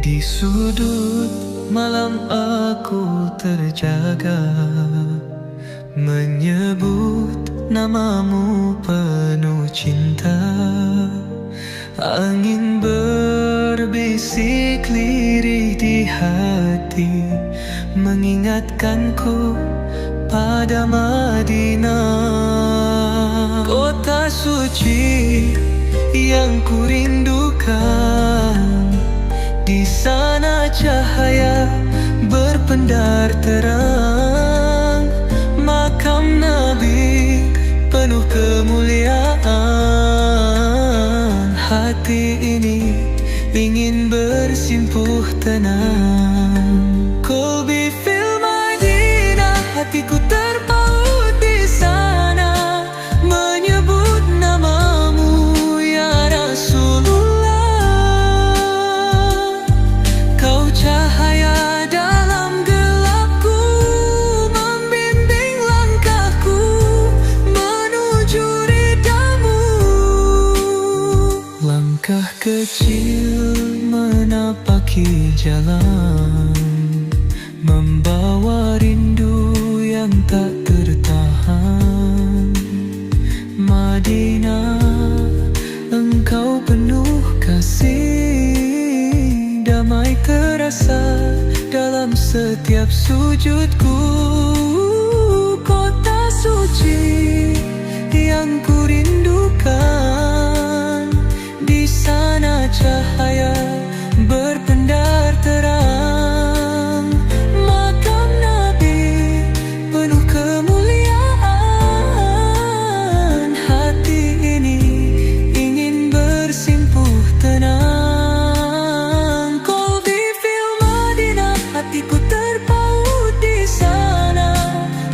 Di sudut malam aku terjaga, menyebut namamu penuh cinta. Angin berbisik lirih di hati, mengingatkanku pada Madinah, kota suci yang kurindukan. Di sana cahaya berpendar terang, makam Nabi penuh kemuliaan. Hati ini ingin bersimpuh tenang. Qalbi fil Madinah, hatiku terpaut di sana, menyebut namamu ya Rasulullah. Kau cahaya dalam gelapku, membimbing langkahku menuju ridhamu. Langkah kecil menapaki jalan, membawa rindu yang tak tertahan. Madinah, engkau penuh kasih, damai terasa dalam setiap sujudku. Kota suci yang ku rindukan, di sana cahaya berpendar terang. Makam Nabi penuh kemuliaan, hati ini ingin bersimpuh tenang. Qalbi fil Madinah, hatiku terpaut di sana,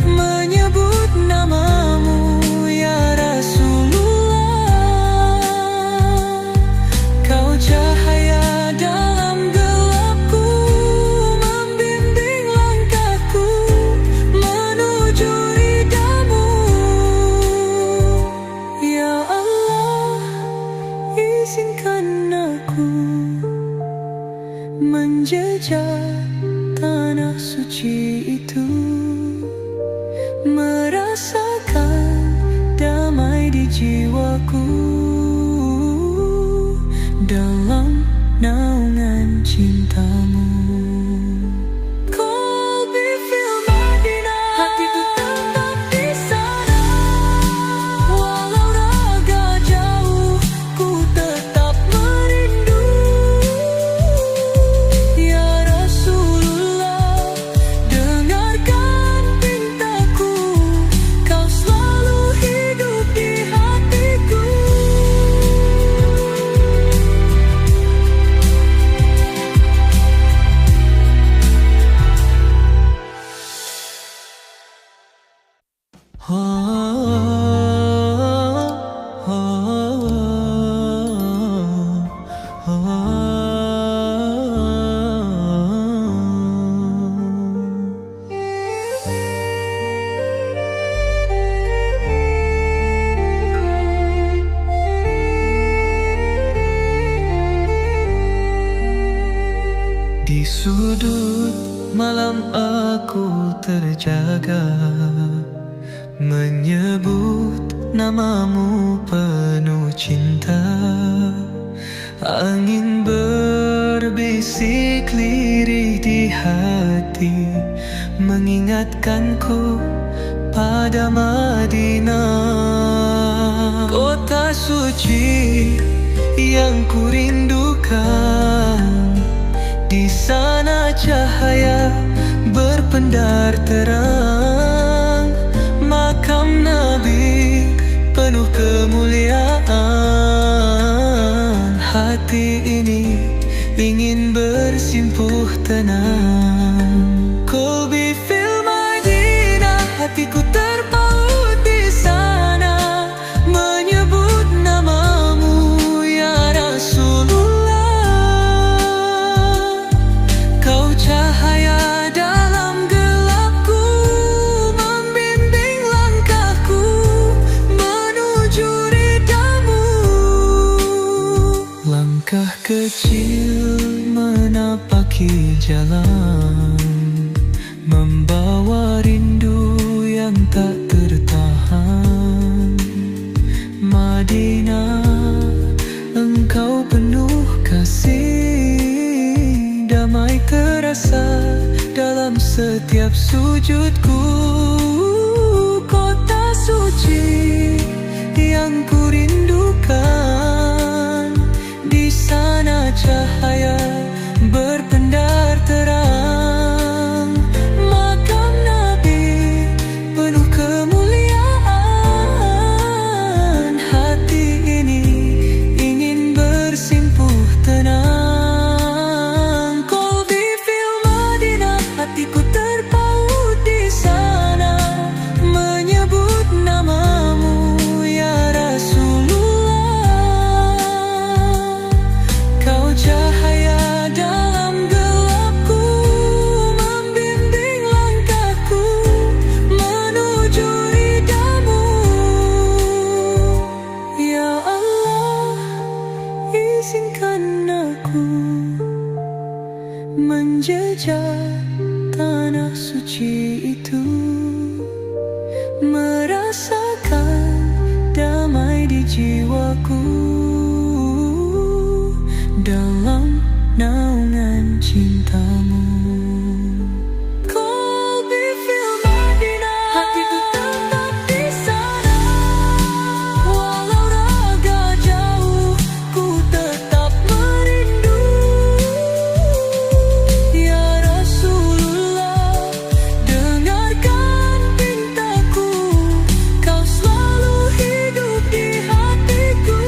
menyebut namamu ya Rasulullah. Kau cahaya dalam gelapku, membimbing langkahku menuju ridhamu. Ya Allah, izinkan aku menjejak tanah suci itu, merasakan damai di jiwaku dalam naungan cintamu. Qalbi fil Madinah, hatiku tetap di sana, walau raga jauh ku tetap merindu. Ya Rasulullah, dengarkan pintaku, kau selalu hidup di hatiku. Di sudut malam aku terjaga, menyebut namamu penuh cinta. Angin berbisik lirih di hati, mengingatkanku pada Madinah. Kota suci yang ku rindukan, di sana cahaya berpendar terang. Makam Nabi penuh kemuliaan, hati ini ingin bersimpuh tenang. Qalbi fil Madinah, hatiku terpaut di sana, menyebut namamu ya Rasulullah. Kau cahaya dalam gelapku, membimbing langkahku menuju ridhamu. Langkah kecil menapaki jalan, membawa rindu yang tak tertahan. Madinah, engkau penuh kasih, damai terasa dalam setiap sujudku. Kota suci yang ku rindukan, di sana cahaya berpendar terang. Makam Nabi penuh kemuliaan, hati ini ingin bersimpuh tenang. Qalbi fil Madinah, hatiku terpaut di sana, menyebut namamu ya Rasulullah. Kau cahaya dalam gelapku, membimbing langkahku menuju ridhamu. Ya Allah, izinkan aku menjejak tanah suci itu, merasakan damai di jiwaku dalam naungan cintamu. Qalbi fil Madinah, hatiku tetap di sana. Walau raga jauh, ku tetap merindu. Ya Rasulullah, dengarkan pintaku, kau selalu hidup di hatiku.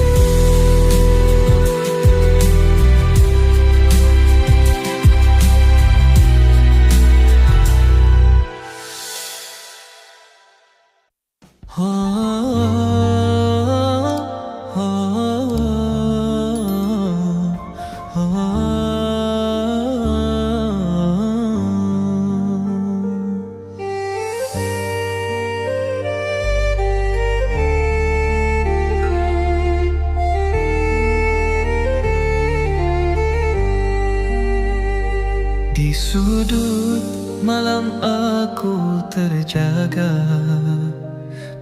Di sudut malam aku terjaga,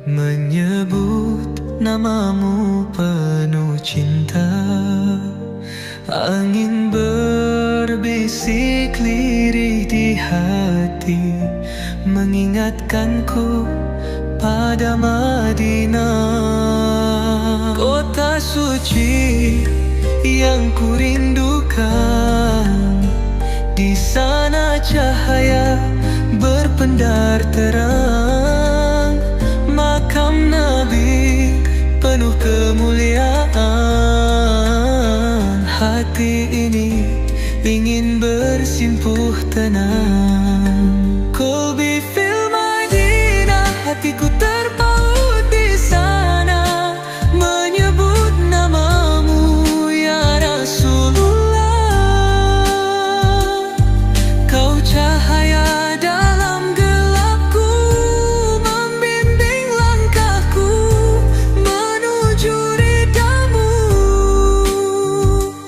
menyebut namamu penuh cinta. Angin berbisik lirih di hati, mengingatkanku pada Madinah, kota suci yang kurindukan. Di sana cahaya berpendar terang, makam Nabi penuh kemuliaan. Hati ini ingin bersimpuh tenang. Qalbi fil Madinah, hatiku terpaut di sana, menyebut namamu ya Rasulullah. Kau cahaya dalam gelapku, membimbing langkahku menuju ridhamu.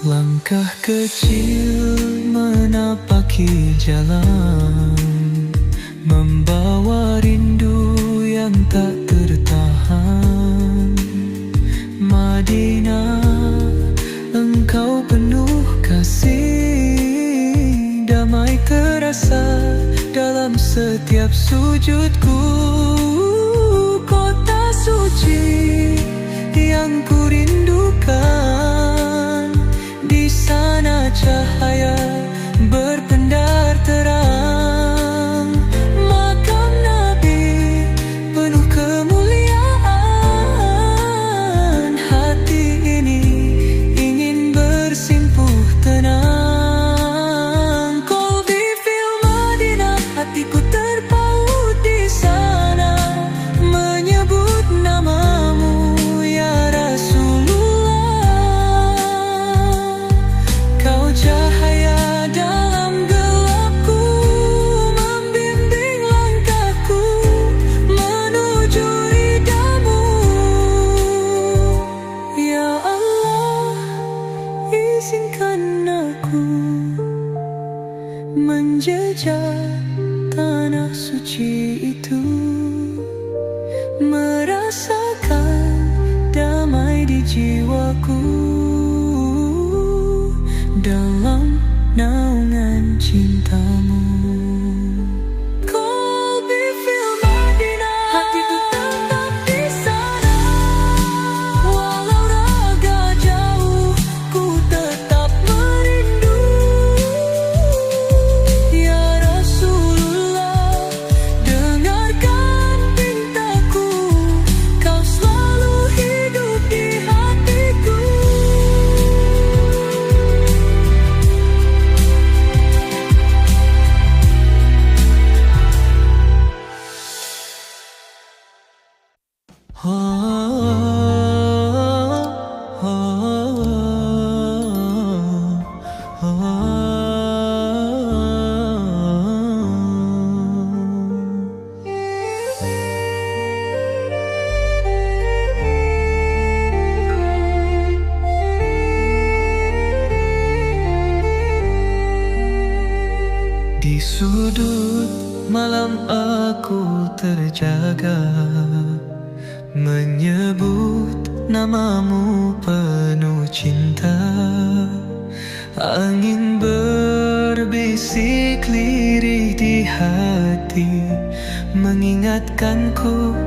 Langkah kecil menapaki jalan, membawa rindu yang tak tertahan. Madinah, engkau penuh kasih, damai terasa dalam setiap sujudku. Kota suci yang kurindukan, di sana cahaya berpendar terang, makam Nabi penuh kemuliaan. Hati ini ingin bersimpuh tenang. Qalbi fil Madinah, hatiku terpaut di sana, menyebut namamu ya Rasulullah. Kau cahaya dalam gelapku, membimbing langkahku menuju ridhamu. Ya Allah, izinkan aku menjejak tanah suci itu, merasakan damai di jiwaku dalam naungan cintamu. Qalbi fil Madinah, hatiku tetap di sana. Walau raga jauh, ku tetap merindu. Ya Rasulullah, dengarkan pintaku, kau selalu hidup di hatiku. malam aku terjaga, menyebut namamu penuh cinta. Angin berbisik lirih di hati, mengingatkanku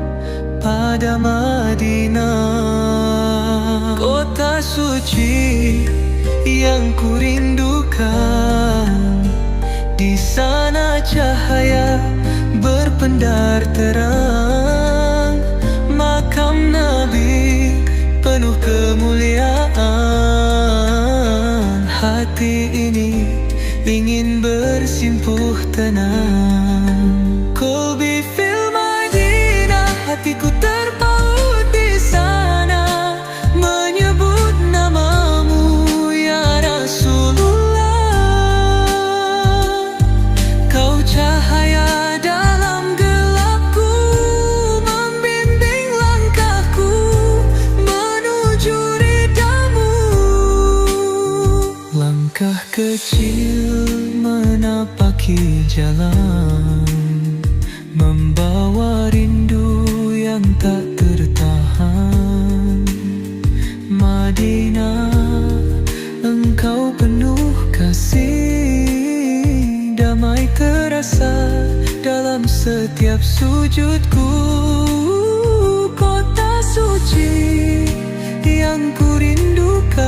pada Madinah, kota suci yang kurindukan. Di sana cahaya berpendar terang, makam Nabi penuh kemuliaan. Hati ini ingin bersimpuh tenang. Qalbi fil Madinah, hatiku terpaut di sana, menyebut namamu ya Rasulullah. Kau cahaya dalam gelapku, membimbing langkahku menuju ridhamu. Langkah kecil menapaki jalan, membawa rindu yang tak tertahan. Madinah, engkau penuh kasih, damai terasa dalam setiap sujudku. Kota suci yang kurindukan,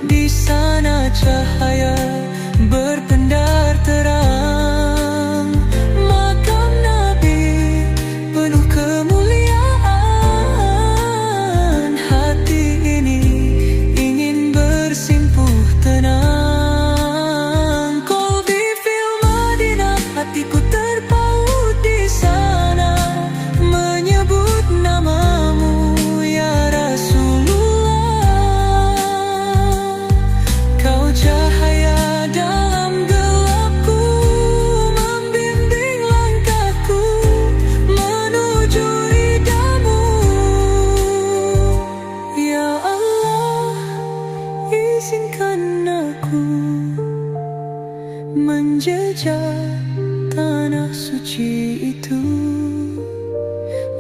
di sana cahaya berpendar terang, makam Nabi penuh kemuliaan. Hati ini ingin bersimpuh tenang. Qalbi fil Madinah, hatiku terpaut di sana, menyebut namamu ya Rasulullah. Kau cahaya dalam gelapku, membimbing langkahku menuju ridhamu. Ya Allah, izinkan aku menjejak tanah suci itu,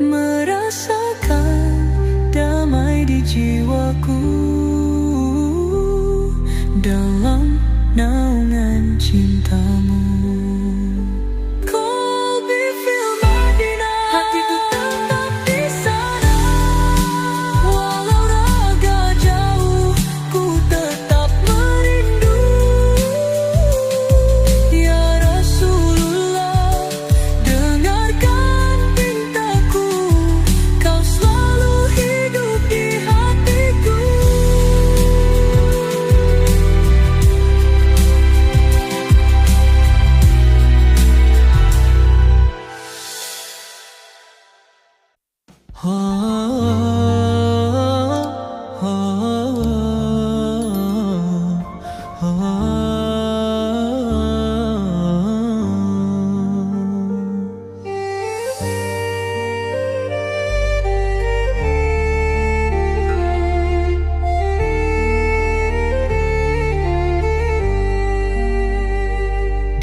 merasakan damai di jiwaku dalam naungan cintamu. Qalbi fil Madinah, hatiku tetap di sana, walau raga jauh ku tetap merindu. Ya Rasulullah, dengarkan pintaku, kau selalu hidup di hatiku.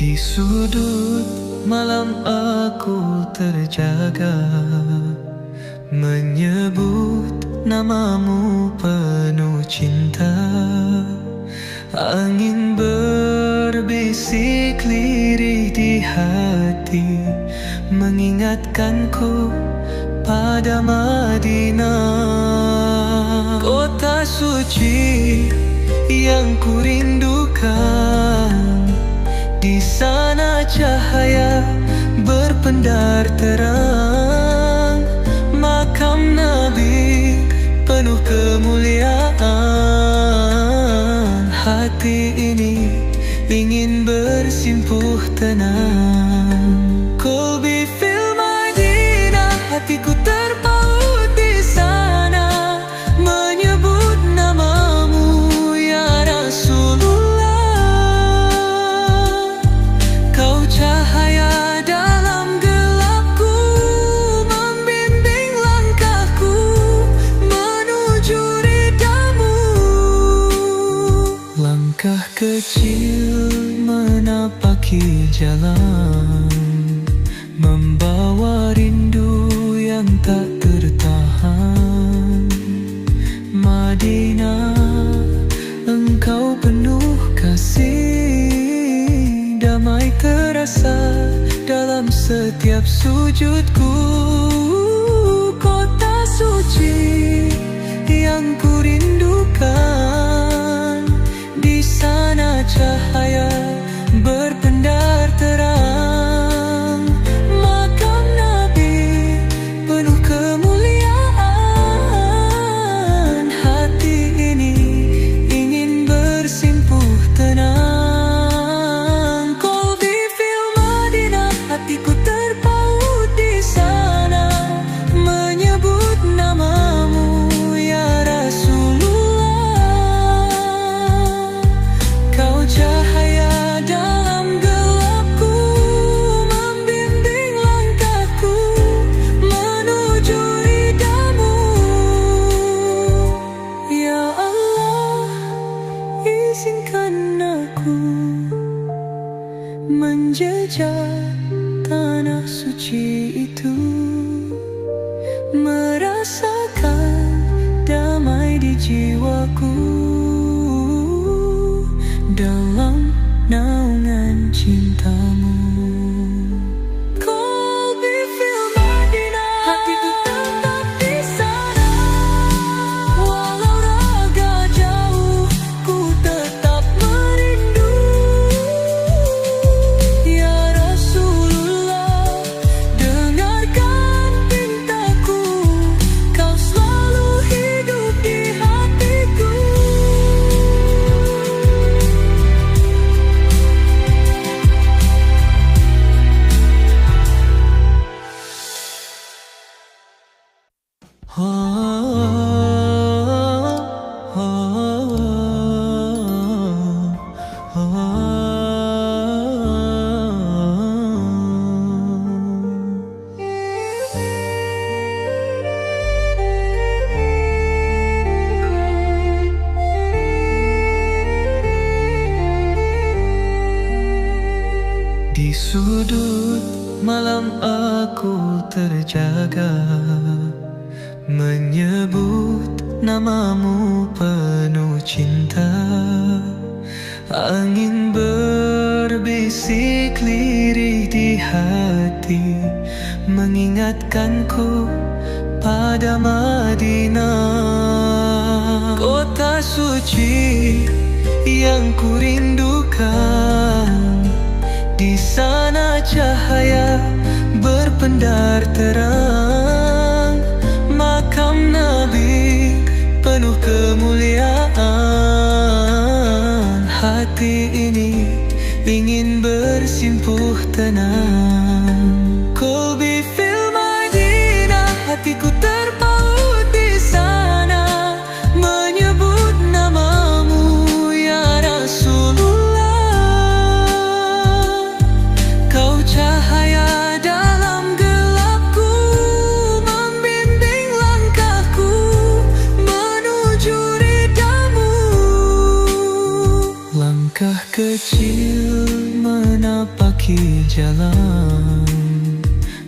Di sudut malam aku terjaga, menyebut namamu penuh cinta. Angin berbisik lirih di hati, mengingatkanku pada Madinah, kota suci yang kurindukan. Di sana cahaya berpendar terang, makam Nabi penuh kemuliaan. Hati ini ingin bersimpuh tenang. Qalbi fil Madinah, hatiku terpaut di sana, menyebut namamu ya Rasulullah. Kau cahaya dalam gelapku, membimbing langkahku menuju ridhamu. Langkah kecil menapaki jalan, terasa dalam setiap sujudku. Kota suci yang kurindukan, di sana cahaya berpendar terang. Makam Nabi penuh kemuliaan, hati ini ingin bersimpuh tenang. Qalbi fil Madinah, hatiku terpaut di sana, menyebut namamu ya Rasulullah. Kau cahaya dalam gelapku, membimbing langkahku menuju ridhamu. Ya Allah, izinkan aku menjejak tanah suci itu, merasakan damai di jiwaku dalam naungan cintamu. Qalbi fil Madinah, hatiku tetap di sana, walau raga jauh ku tetap merindu. Ya Rasulullah, dengarkan pintaku, kau selalu hidup di hatiku. Di sudut malam aku terjaga, menyebut namamu penuh cinta. Angin berbisik lirih di hati, mengingatkanku pada Madinah. Kota suci yang kurindukan, di sana cahaya berpendar terang. Makam Nabi penuh kemuliaan, hati ini ingin bersimpuh tenang. Qalbi fil Madinah, hatiku terpaut di sana, menyebut namamu ya Rasulullah. Kau cahaya dalam gelapku, membimbing langkahku menuju ridhamu. Langkah kecil menapaki jalan,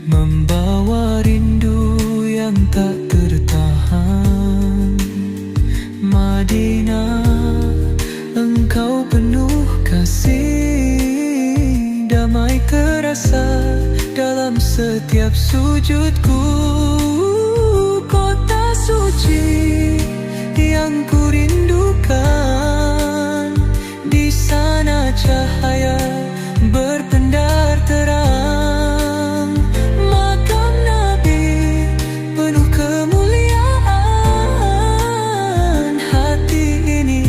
membawa rindu yang tak tertahan. Madinah, engkau penuh kasih, damai terasa dalam setiap sujudku. Kota suci yang kurindukan, di sana cahaya berpendar terang. Makam Nabi penuh kemuliaan, hati ini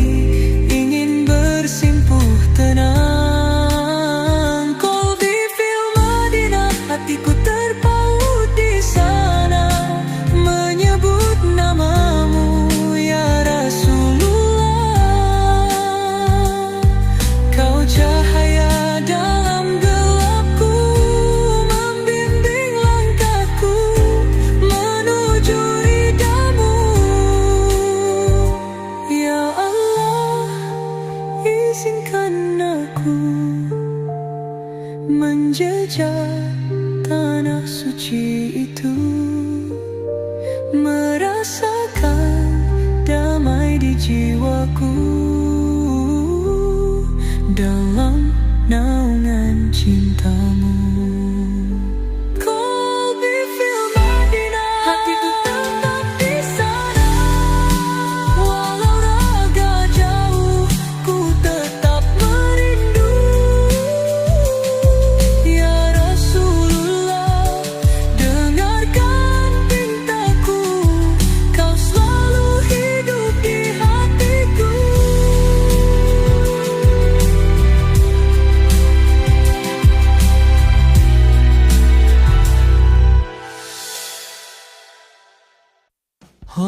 ingin bersimpuh tenang. Qalbi fil Madinah, hatiku terpaut di sana, menyebut namamu ya Rasulullah. Kau cahaya dalam gelapku, membimbing langkahku menuju ridhamu. Ya Allah, izinkan aku menjejak tanah suci itu, merasakan damai di jiwaku dalam naungan cinta. Di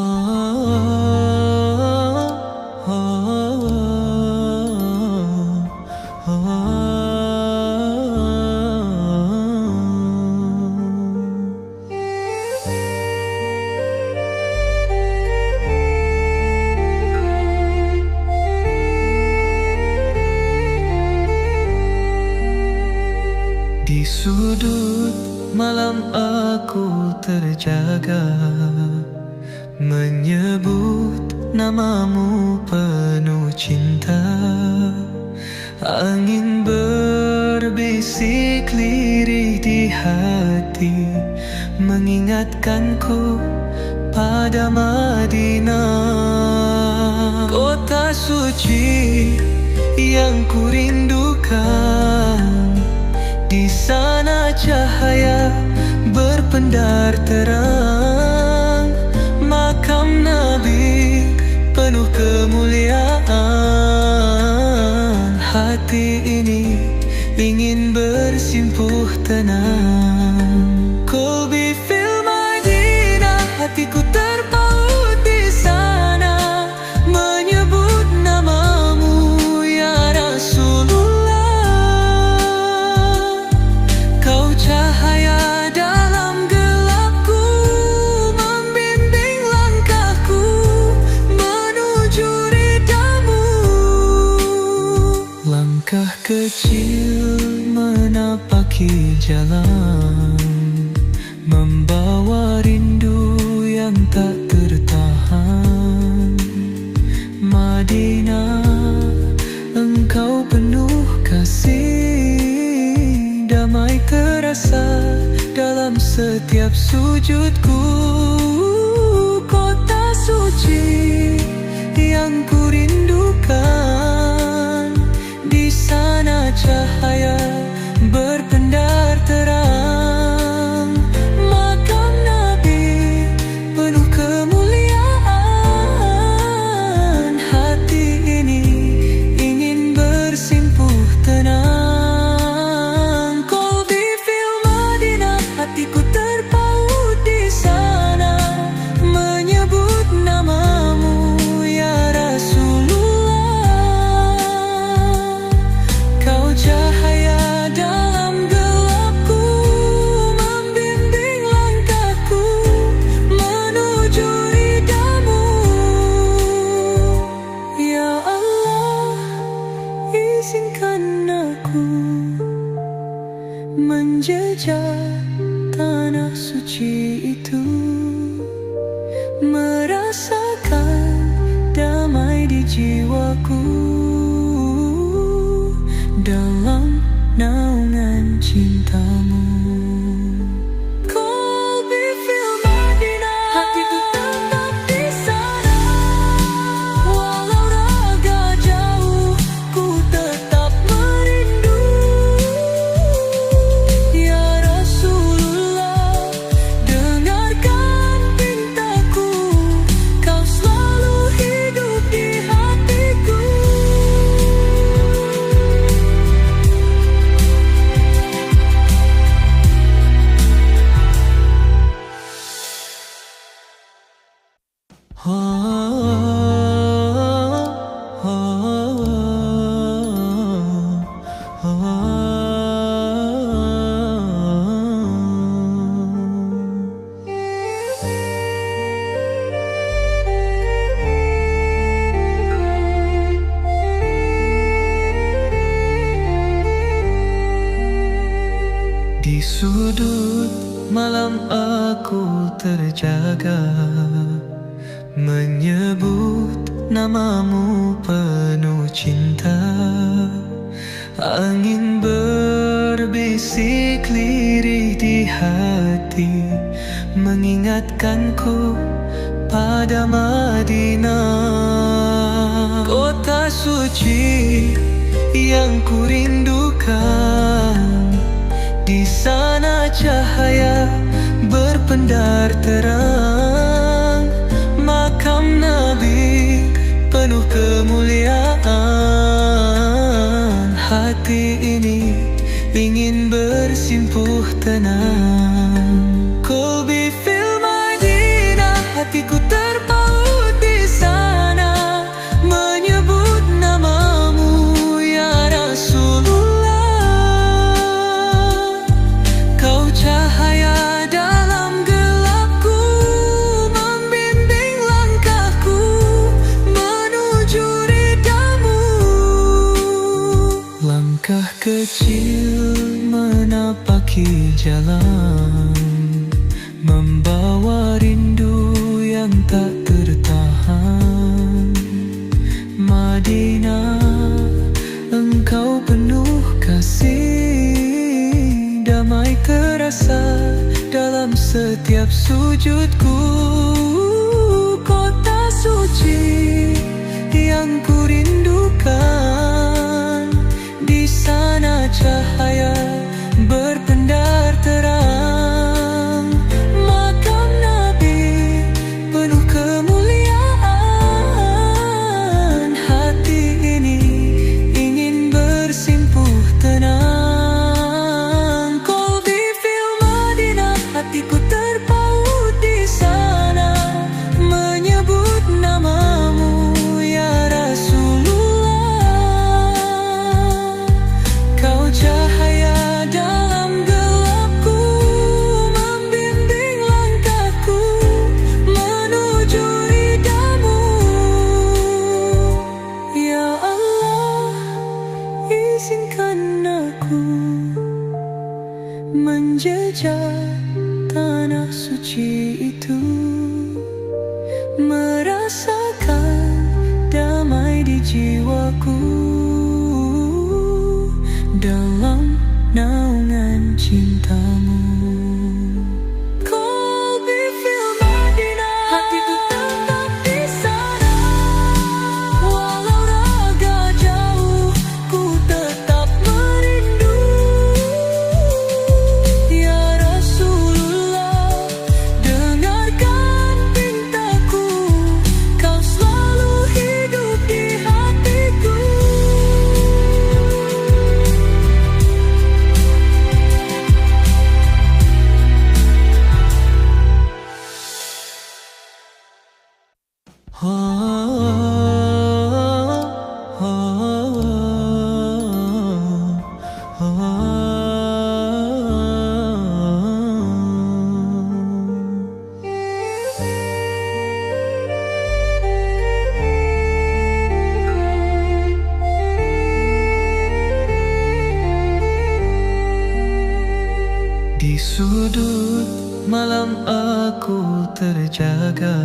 sudut malam aku terjaga, menyebut namamu penuh cinta. Angin berbisik lirih di hati, mengingatkanku pada Madinah, kota suci yang kurindukan. Di sana cahaya berpendar terang, makam Nabi penuh kemuliaan. Hati ini ingin bersimpuh tenang. Qalbi fil Madinah, hatiku terpaut di sana, menyebut namamu ya Rasulullah. Kau cahaya dalam gelapku, membimbing langkahku menuju ridhamu. Langkah kecil menapaki jalan, membawa rindu yang tak tertahan. Madinah, engkau penuh kasih, damai terasa dalam setiap sujudku. Kota suci yang kurindukan, di sana cahaya berpendar terang, makam Nabi penuh kemuliaan. Hati ini ingin bersimpuh tenang. Qalbi fil Madinah, hatiku terpaut di sana, menyebut namamu ya Rasulullah. Kau cahaya dalam gelapku, membimbing langkahku menuju ridhamu. Ya Allah, izinkan aku menjejak tanah suci itu, merasakan damai di jiwaku dalam naungan cintamu. Qalbi fil Madinah, hatiku tetap di sana, walau raga jauh ku tetap merindu. Ya Rasulullah, dengarkan pintaku, kau selalu hidup di hatiku. Di sudut malam aku terjaga, menyebut namamu penuh cinta. Angin berbisik lirih di hati, mengingatkanku pada Madinah, kota suci yang kurindukan. Di sana cahaya berpendar terang, makam Nabi penuh kemuliaan. Hati ini ingin bersimpuh tenang. Qalbi fil Madinah, hatiku jalan, membawa rindu yang tak tertahan. Madinah, engkau penuh kasih, damai terasa dalam setiap sujudku. Kota suci yang ku rindukan, di sana cahaya berpendar terang. Makam Nabi penuh kemuliaan, hati ini ingin bersimpuh tenang. Qalbi fil Madinah, hatiku terpaut di sana, menyebut namamu ya Rasulullah. Kau cahaya dalam gelapku, membimbing langkahku menuju ridhamu. Ya Allah, izinkan aku menjejak tanah suci itu, merasakan damai di jiwaku dalam naungan cintamu. Qalbi fil Madinah, hatiku tetap di sana, walau raga jauh ku tetap merindu. Ya Rasulullah, dengarkan pintaku, kau selalu hidup di hatiku. Di sudut malam aku terjaga,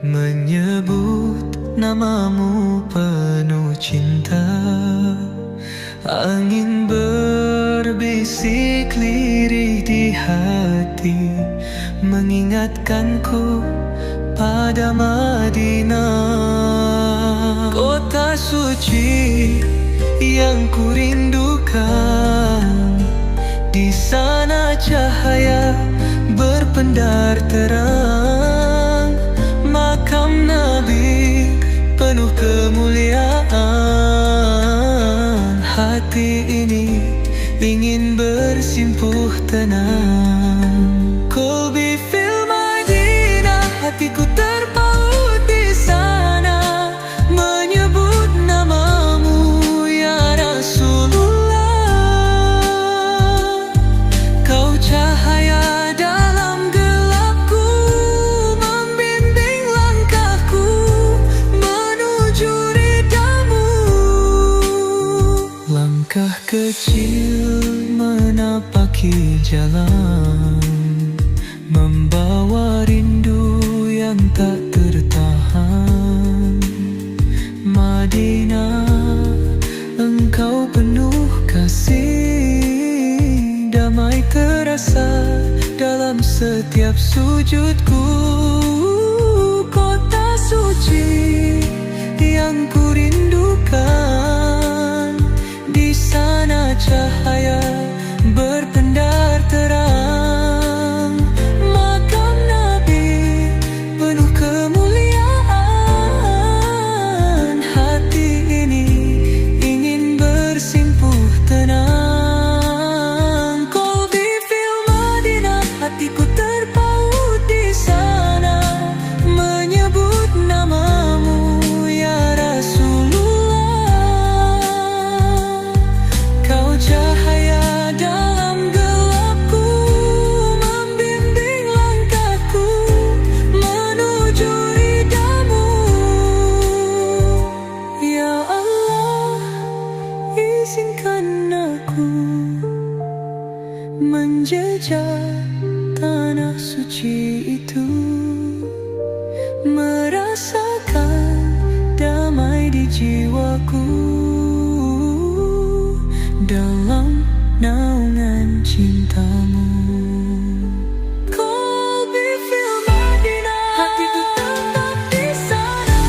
menyebut namamu penuh cinta. Angin berbisik lirih di hati, mengingatkanku pada Madinah. Kota suci yang ku rindukan, di sana cahaya berpendar terang. Makam Nabi penuh kemuliaan, hati ini ingin bersimpuh tenang. Qalbi fil Madinah, hatiku terpaut di sana, menyebut namamu ya Rasulullah. Kau cahaya dalam gelapku, membimbing langkahku menuju ridhamu. Langkah kecil menapaki jalan, membawa rindu yang tak tertahan. Madinah, engkau penuh kasih, damai terasa dalam setiap sujudku. Kota suci yang ku rindukan, di sana cahaya berpendar terang. Makam Nabi penuh kemuliaan, hati ini ingin bersimpuh tenang. Qalbi fil Madinah, hatiku terpaut di sana, merasakan damai di jiwaku dalam naungan cintamu. Kolbi fil Madinah, hatiku tetap di sana.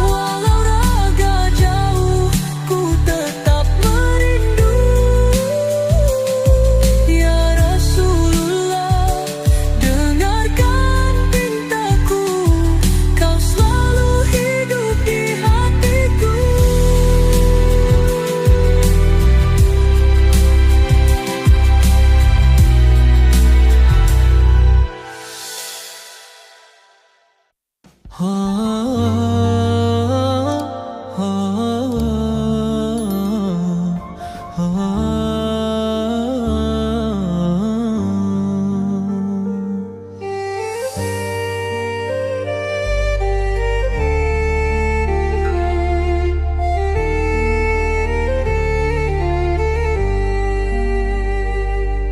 Walau raga jauh, ku tetap merindu. Ya Rasulullah, dengarkan pintaku, kau selalu hidup di hatiku.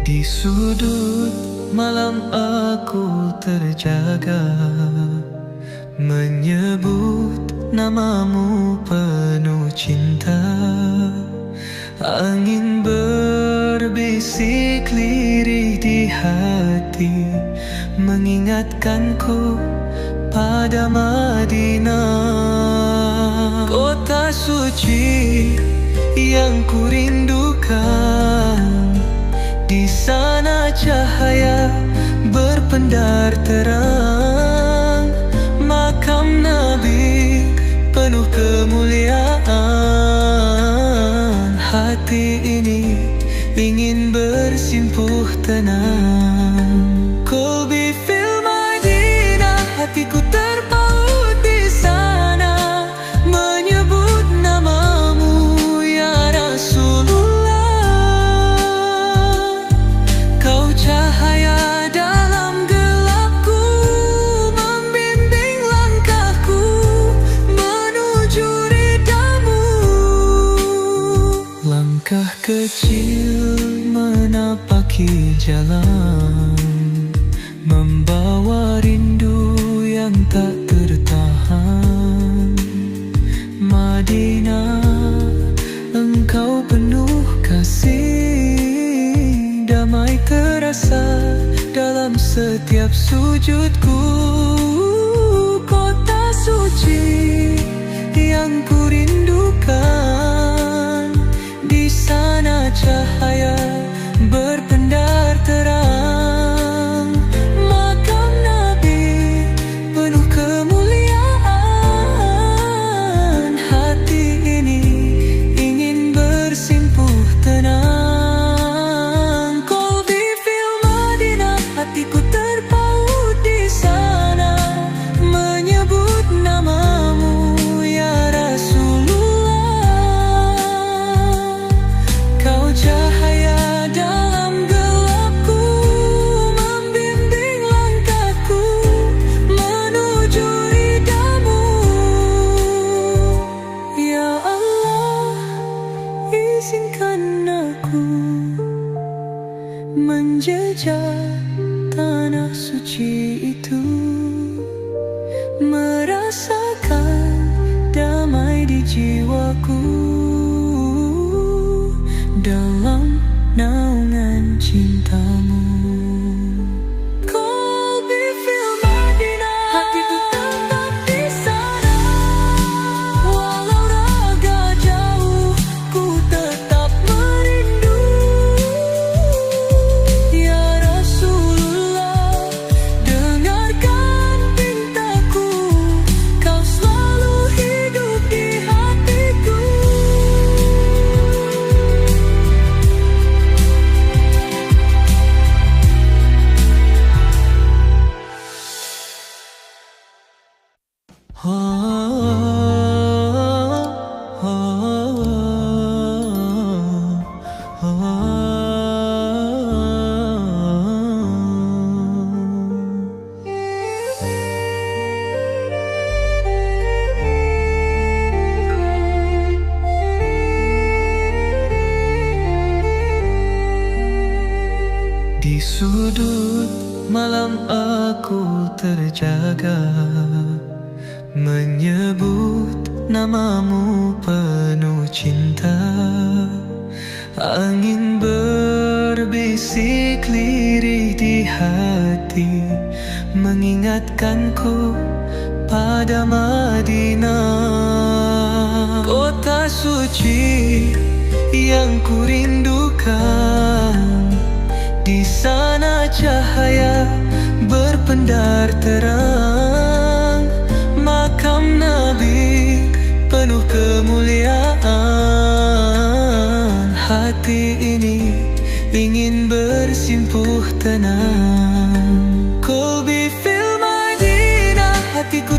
Di sudut malam aku terjaga, menyebut namamu penuh cinta. Angin berbisik lirih di hati, mengingatkanku pada Madinah, kota suci yang kurindukan. Di sana cahaya berpendar terang, makam Nabi penuh kemuliaan. Hati ini ingin bersimpuh tenang. Kolbi fil Madinah, hatiku terpaut di sana, menyebut namamu ya Rasulullah. Kau cahaya dalam gelapku, membimbing langkahku menuju ridhamu. Langkah kecil menapaki jalan, membawa rindu yang tak tertahan. Madinah, engkau penuh kasih, damai terasa dalam setiap sujudku. Kota suci yang kurindukan, di sana cahaya berpendar terang, makam Nabi penuh kemuliaan. Hati ini ingin bersimpuh tenang. Kolbi fil Madinah, hatiku terpaut di sana, menyebut namamu ya Rasulullah. Kau cahaya dalam gelapku, membimbing langkahku menuju ridhamu. Ya Allah, izinkan aku menjejak tanah suci itu, merasakan damai di jiwaku dalam naungan cintamu. Kolbi fil Madinah, hatiku tetap di sana. Walau raga jauh, ku tetap merindu. Ya Rasulullah, dengarkan pintaku, kau selalu hidup di hatiku. Di sudut malam aku terjaga, namamu penuh cinta. Angin berbisik lirih di hati, mengingatkanku pada Madinah, kota suci yang kurindukan. Di sana cahaya berpendar terang, makam Nabi penuh kemuliaan. Hati ini ingin bersimpuh tenang. Qalbi fil Madinah, hatiku